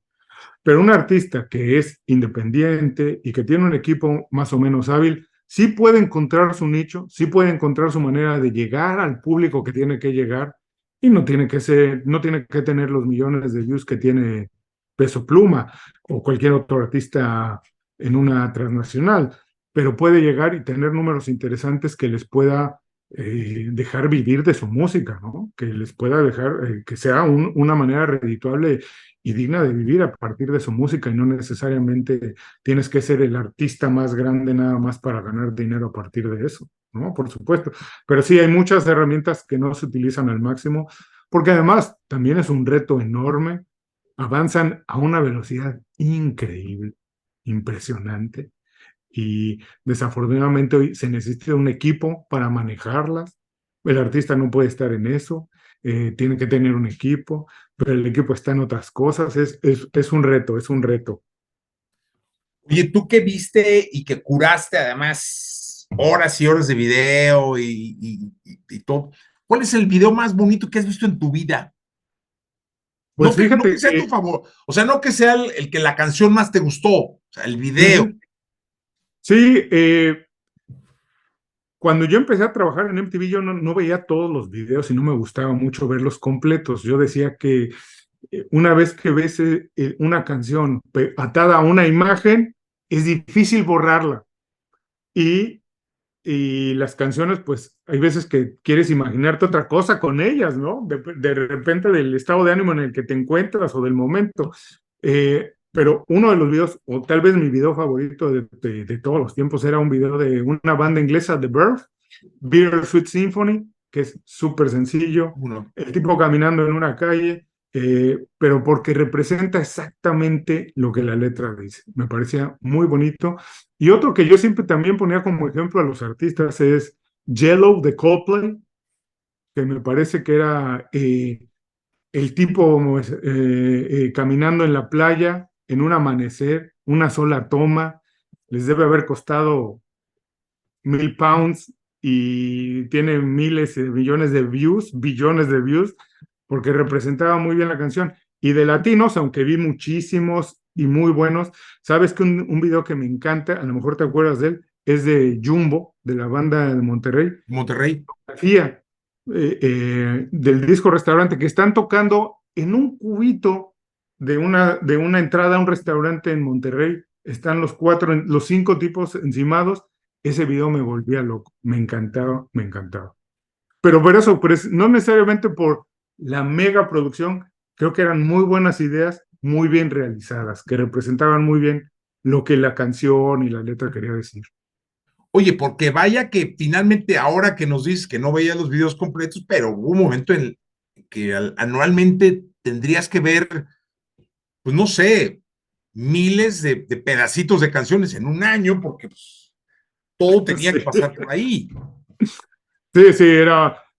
Pero un artista que es independiente y que tiene un equipo más o menos hábil, sí puede encontrar su nicho, sí puede encontrar su manera de llegar al público que tiene que llegar Y no tiene que tener los millones de views que tiene Peso Pluma o cualquier otro artista en una transnacional, pero puede llegar y tener números interesantes que les pueda dejar vivir de su música, ¿no? Que les pueda dejar, que sea una manera redituable y digna de vivir a partir de su música y no necesariamente tienes que ser el artista más grande nada más para ganar dinero a partir de eso, ¿no? Por supuesto. Pero sí hay muchas herramientas que no se utilizan al máximo, porque además también es un reto enorme, avanzan a una velocidad increíble, impresionante, y desafortunadamente hoy se necesita un equipo para manejarlas. El artista no puede estar en eso, tiene que tener un equipo, pero el equipo está en otras cosas, es un reto, es un reto. Oye, tú que viste y que curaste además horas y horas de video y todo, ¿cuál es el video más bonito que has visto en tu vida? Pues No que fíjate sea a tu que favor, o sea, no que sea el que la canción más te gustó, o sea, el video. sí, cuando yo empecé a trabajar en MTV, yo no veía todos los videos y no me gustaba mucho verlos completos. Yo decía que una vez que ves una canción atada a una imagen, es difícil borrarla. Y, y las canciones, pues hay veces que quieres imaginarte otra cosa con ellas, ¿no? De repente del estado de ánimo en el que te encuentras o del momento. Pero uno de los videos, o tal vez mi video favorito de todos los tiempos, era un video de una banda inglesa, The Verve, Bittersweet Symphony, que es súper sencillo, Uno. el tipo caminando en una calle, pero porque representa exactamente lo que la letra dice. Me parecía muy bonito. Y otro que yo siempre también ponía como ejemplo a los artistas es Yellow de Coldplay, que me parece que era el tipo caminando en la playa en un amanecer, una sola toma, les debe haber costado 1,000 pounds y tiene miles de millones de views, billones de views, porque representaba muy bien la canción. Y de latinos, aunque vi muchísimos y muy buenos, sabes que un video que me encanta, a lo mejor te acuerdas de él, es de Jumbo, de la banda de Monterrey, Monterrey. FIA, del disco Restaurante, que están tocando en un cubito de una entrada a un restaurante en Monterrey. Están los 5 tipos encimados. Ese video me volvía loco, me encantaba, me encantaba. Pero por eso, pues, no necesariamente por la mega producción, creo que eran muy buenas ideas, muy bien realizadas, que representaban muy bien lo que la canción y la letra quería decir. Oye, porque vaya que finalmente ahora que nos dices que no veías los videos completos, pero hubo un momento en que anualmente tendrías que ver, pues no sé, miles de pedacitos de canciones en un año, porque pues, todo tenía que Sí. pasar por ahí. Sí, sí,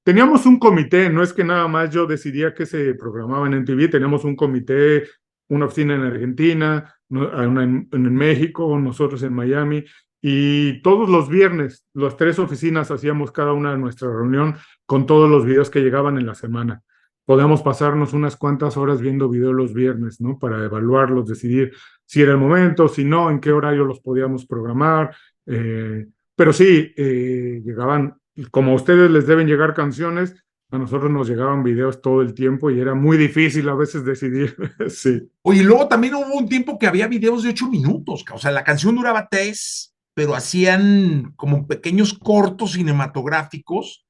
teníamos un comité, no es que nada más yo decidía que se programaba en MTV, teníamos un comité, una oficina en Argentina, una en México, nosotros en Miami, y todos los viernes, las 3 oficinas hacíamos cada una de nuestra reunión con todos los videos que llegaban en la semana. Podíamos pasarnos unas cuantas horas viendo videos los viernes, ¿no? Para evaluarlos, decidir si era el momento, si no, en qué horario los podíamos programar. Pero sí, llegaban, como a ustedes les deben llegar canciones, a nosotros nos llegaban videos todo el tiempo y era muy difícil a veces decidir. Sí. Oye, luego también hubo un tiempo que había videos de 8 minutos, o sea, la canción duraba 3, pero hacían como pequeños cortos cinematográficos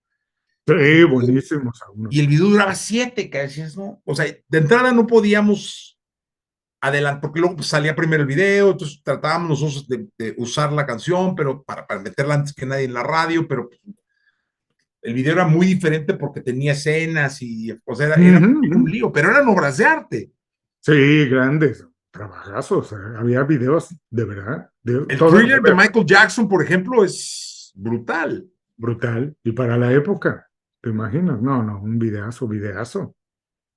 Sí, buenísimos y algunos. el video duraba 7, que decías, ¿no? O sea, de entrada no podíamos adelantar, porque luego pues, salía primero el video, entonces tratábamos nosotros de usar la canción, pero para meterla antes que nadie en la radio, pero el video era muy diferente porque tenía escenas y, o sea, era Ujú, ujú. un lío, pero eran obras de arte. Sí, grandes, trabajazos. Había videos de verdad, El todo Thriller de Michael Jackson, por ejemplo, es brutal. brutal. Y para la época, ¿te imaginas? No, no, un videazo, videazo.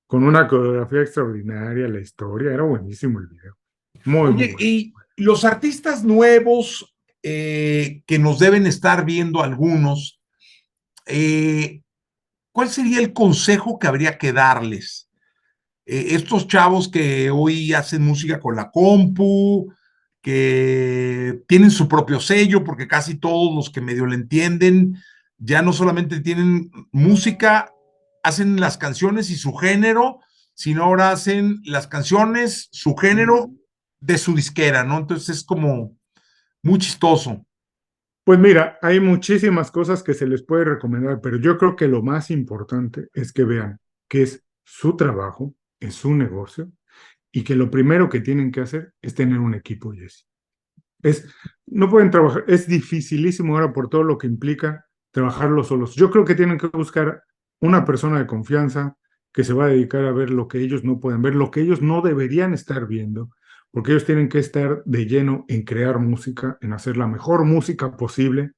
Con una coreografía extraordinaria, la historia, era buenísimo el video. Muy, muy Oye, bueno. y los artistas nuevos que nos deben estar viendo algunos, eh, ¿cuál sería el consejo que habría que darles? Estos chavos que hoy hacen música con la compu, que tienen su propio sello, porque casi todos los que medio le entienden ya no solamente tienen música, hacen las canciones y su género, sino ahora hacen las canciones, su género de su disquera, ¿no? Entonces es como muy chistoso. Pues mira, hay muchísimas cosas que se les puede recomendar, pero yo creo que lo más importante es que vean que es su trabajo, es su negocio, y que lo primero que tienen que hacer es tener un equipo, Jesse. Es, no pueden trabajar, es dificilísimo ahora por todo lo que implica trabajarlo solos. Yo creo que tienen que buscar una persona de confianza que se va a dedicar a ver lo que ellos no pueden ver, lo que ellos no deberían estar viendo, porque ellos tienen que estar de lleno en crear música, en hacer la mejor música posible.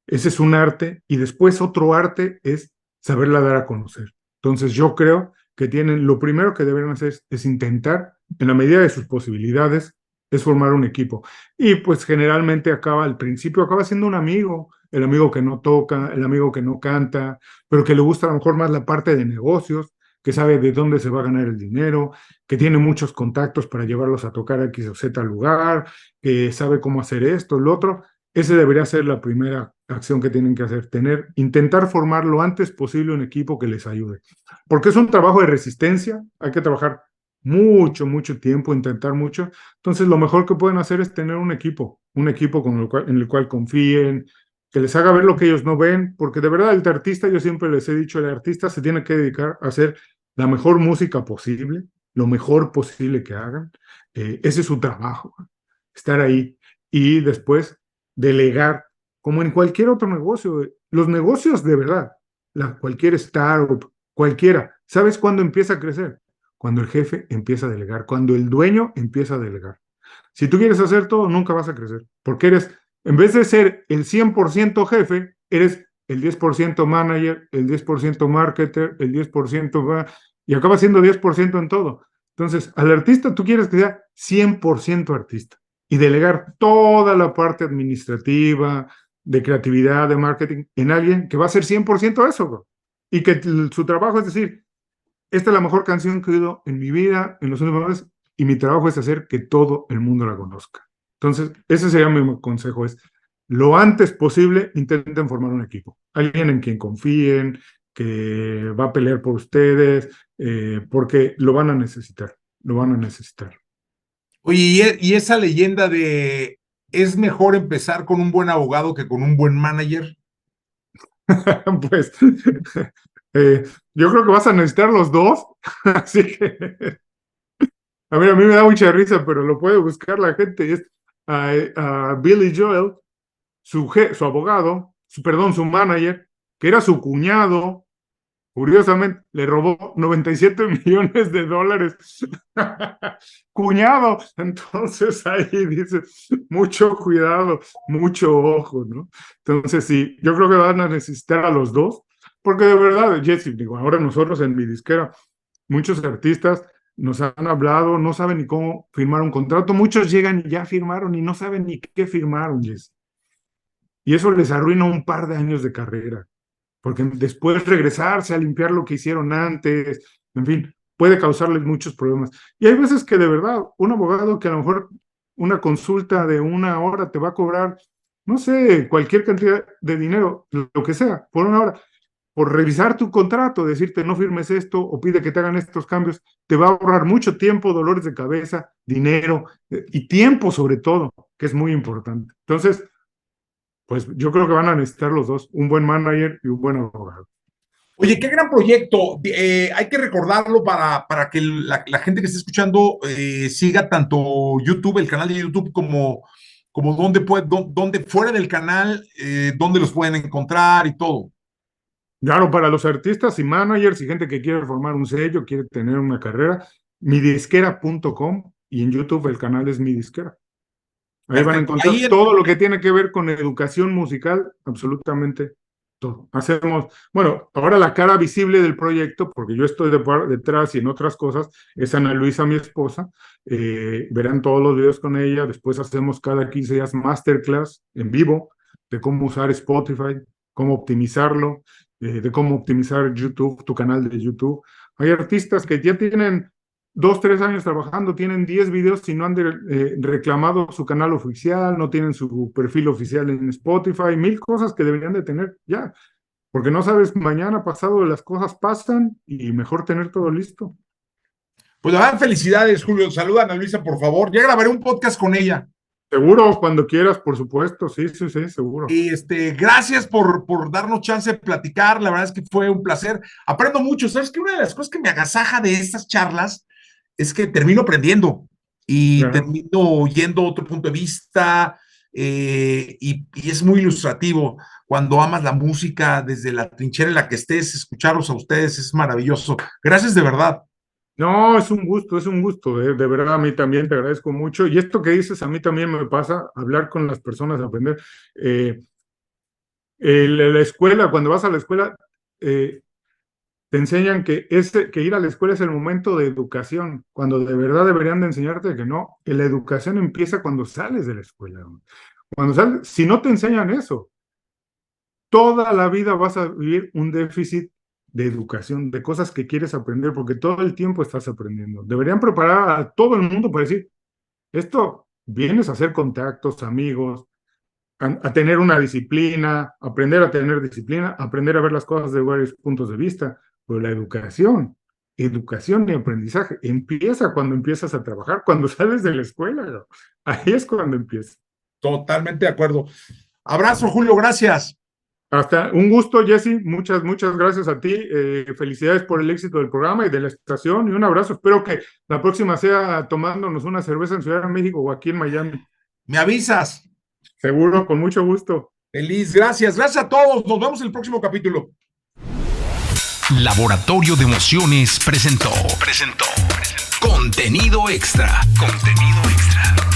Ese es un arte, y después otro arte es saberla dar a conocer. Entonces yo creo que tienen, lo primero que deben hacer es intentar, en la medida de sus posibilidades, es formar un equipo. Y pues generalmente al principio acaba siendo un amigo, el amigo que no toca, el amigo que no canta, pero que le gusta a lo mejor más la parte de negocios, que sabe de dónde se va a ganar el dinero, que tiene muchos contactos para llevarlos a tocar a X o Z lugar, que sabe cómo hacer esto, lo otro. Ese debería ser la primera acción que tienen que hacer, intentar formar lo antes posible un equipo que les ayude. Porque es un trabajo de resistencia, hay que trabajar mucho, mucho tiempo, intentar mucho. Entonces, lo mejor que pueden hacer es tener un equipo en el cual confíen, que les haga ver lo que ellos no ven, porque de verdad el artista, yo siempre les he dicho, el artista se tiene que dedicar a hacer la mejor música posible, lo mejor posible que hagan. Ese es su trabajo, estar ahí. Y después delegar, como en cualquier otro negocio. Los negocios de verdad, cualquier startup, cualquiera, ¿sabes cuándo empieza a crecer? Cuando el jefe empieza a delegar, cuando el dueño empieza a delegar. Si tú quieres hacer todo, nunca vas a crecer, porque en vez de ser el 100% jefe, eres el 10% manager, el 10% marketer, el 10%, y acaba siendo 10% en todo. Entonces, al artista tú quieres que sea 100% artista y delegar toda la parte administrativa, de creatividad, de marketing, en alguien que va a ser 100% eso, bro. Y que su trabajo es decir, esta es la mejor canción que he oído en mi vida, en los últimos meses, y mi trabajo es hacer que todo el mundo la conozca. Entonces, ese sería mi consejo, es lo antes posible intenten formar un equipo. Alguien en quien confíen, que va a pelear por ustedes, porque lo van a necesitar, lo van a necesitar. Oye, y esa leyenda de es mejor empezar con un buen abogado que con un buen manager. Pues yo creo que vas a necesitar los dos, así que a mí me da mucha risa, pero lo puede buscar la gente. Es a Billy Joel, su abogado, su manager, que era su cuñado. Curiosamente, le robó 97 millones de dólares. Cuñado. Entonces ahí dice, mucho cuidado, mucho ojo, ¿no? Entonces sí, yo creo que van a necesitar a los dos, porque de verdad, Jesse, digo, ahora nosotros en mi disquera, muchos artistas nos han hablado, no saben ni cómo firmar un contrato, muchos llegan y ya firmaron y no saben ni qué firmaron, Jesse. Y eso les arruina un par de años de carrera, porque después regresarse a limpiar lo que hicieron antes, en fin, puede causarles muchos problemas. Y hay veces que de verdad, un abogado que a lo mejor una consulta de 1 hora te va a cobrar, no sé, cualquier cantidad de dinero, lo que sea, por 1 hora, por revisar tu contrato, decirte no firmes esto o pide que te hagan estos cambios, te va a ahorrar mucho tiempo, dolores de cabeza, dinero y tiempo sobre todo, que es muy importante. Entonces, pues yo creo que van a necesitar los dos, un buen manager y un buen abogado. Oye, qué gran proyecto. Hay que recordarlo para que la gente que esté escuchando siga tanto YouTube, el canal de YouTube, como donde fuera del canal, donde los pueden encontrar y todo. Claro, para los artistas y managers y gente que quiere formar un sello, quiere tener una carrera, midisquera.com, y en YouTube el canal es Mi Disquera. Ahí van a Perfecto. encontrar todo lo que tiene que ver con educación musical, absolutamente todo. Bueno, ahora la cara visible del proyecto, porque yo estoy detrás y en otras cosas, es Ana Luisa, mi esposa. Verán todos los videos con ella. Después hacemos cada 15 días masterclass en vivo de cómo usar Spotify, cómo optimizarlo, de cómo optimizar YouTube, tu canal de YouTube. Hay artistas que ya tienen 2, 3 años trabajando, tienen 10 videos y no han reclamado su canal oficial, no tienen su perfil oficial en Spotify, 1000 cosas que deberían de tener ya. porque no sabes, mañana pasado las cosas pasan y mejor tener todo listo. Pues la verdad, felicidades, Julio. Saluda a Ana Luisa, por favor. Ya grabaré un podcast con ella. Seguro, cuando quieras, por supuesto, sí, seguro. Y gracias por darnos chance de platicar. La verdad es que fue un placer. Aprendo mucho. ¿Sabes qué? Una de las cosas que me agasaja de estas charlas es que termino aprendiendo y termino oyendo otro punto de vista, y es muy ilustrativo. Cuando amas la música desde la trinchera en la que estés, escucharlos a ustedes es maravilloso. Gracias de verdad. No, es un gusto, de verdad, a mí también te agradezco mucho. Y esto que dices, a mí también me pasa, hablar con las personas, aprender. La escuela, cuando vas a la escuela, te enseñan que ir a la escuela es el momento de educación, cuando de verdad deberían de enseñarte que la educación empieza cuando sales de la escuela. Cuando sales, si no te enseñan eso, toda la vida vas a vivir un déficit de educación, de cosas que quieres aprender, porque todo el tiempo estás aprendiendo. Deberían preparar a todo el mundo para decir, esto vienes a hacer contactos, amigos, a tener una disciplina, aprender a tener disciplina, aprender a ver las cosas de varios puntos de vista, pero la educación y aprendizaje empieza cuando empiezas a trabajar, cuando sales de la escuela, ¿no? Ahí es cuando empieza. Totalmente de acuerdo. Abrazo, Julio, gracias. Hasta un gusto, Jesse. Muchas gracias a ti. Felicidades por el éxito del programa y de la estación. Y un abrazo. Espero que la próxima sea tomándonos una cerveza en Ciudad de México o aquí en Miami. Me avisas. Seguro, con mucho gusto. Feliz, gracias. Gracias a todos. Nos vemos en el próximo capítulo. Laboratorio de Emociones presentó Contenido Extra. Contenido Extra.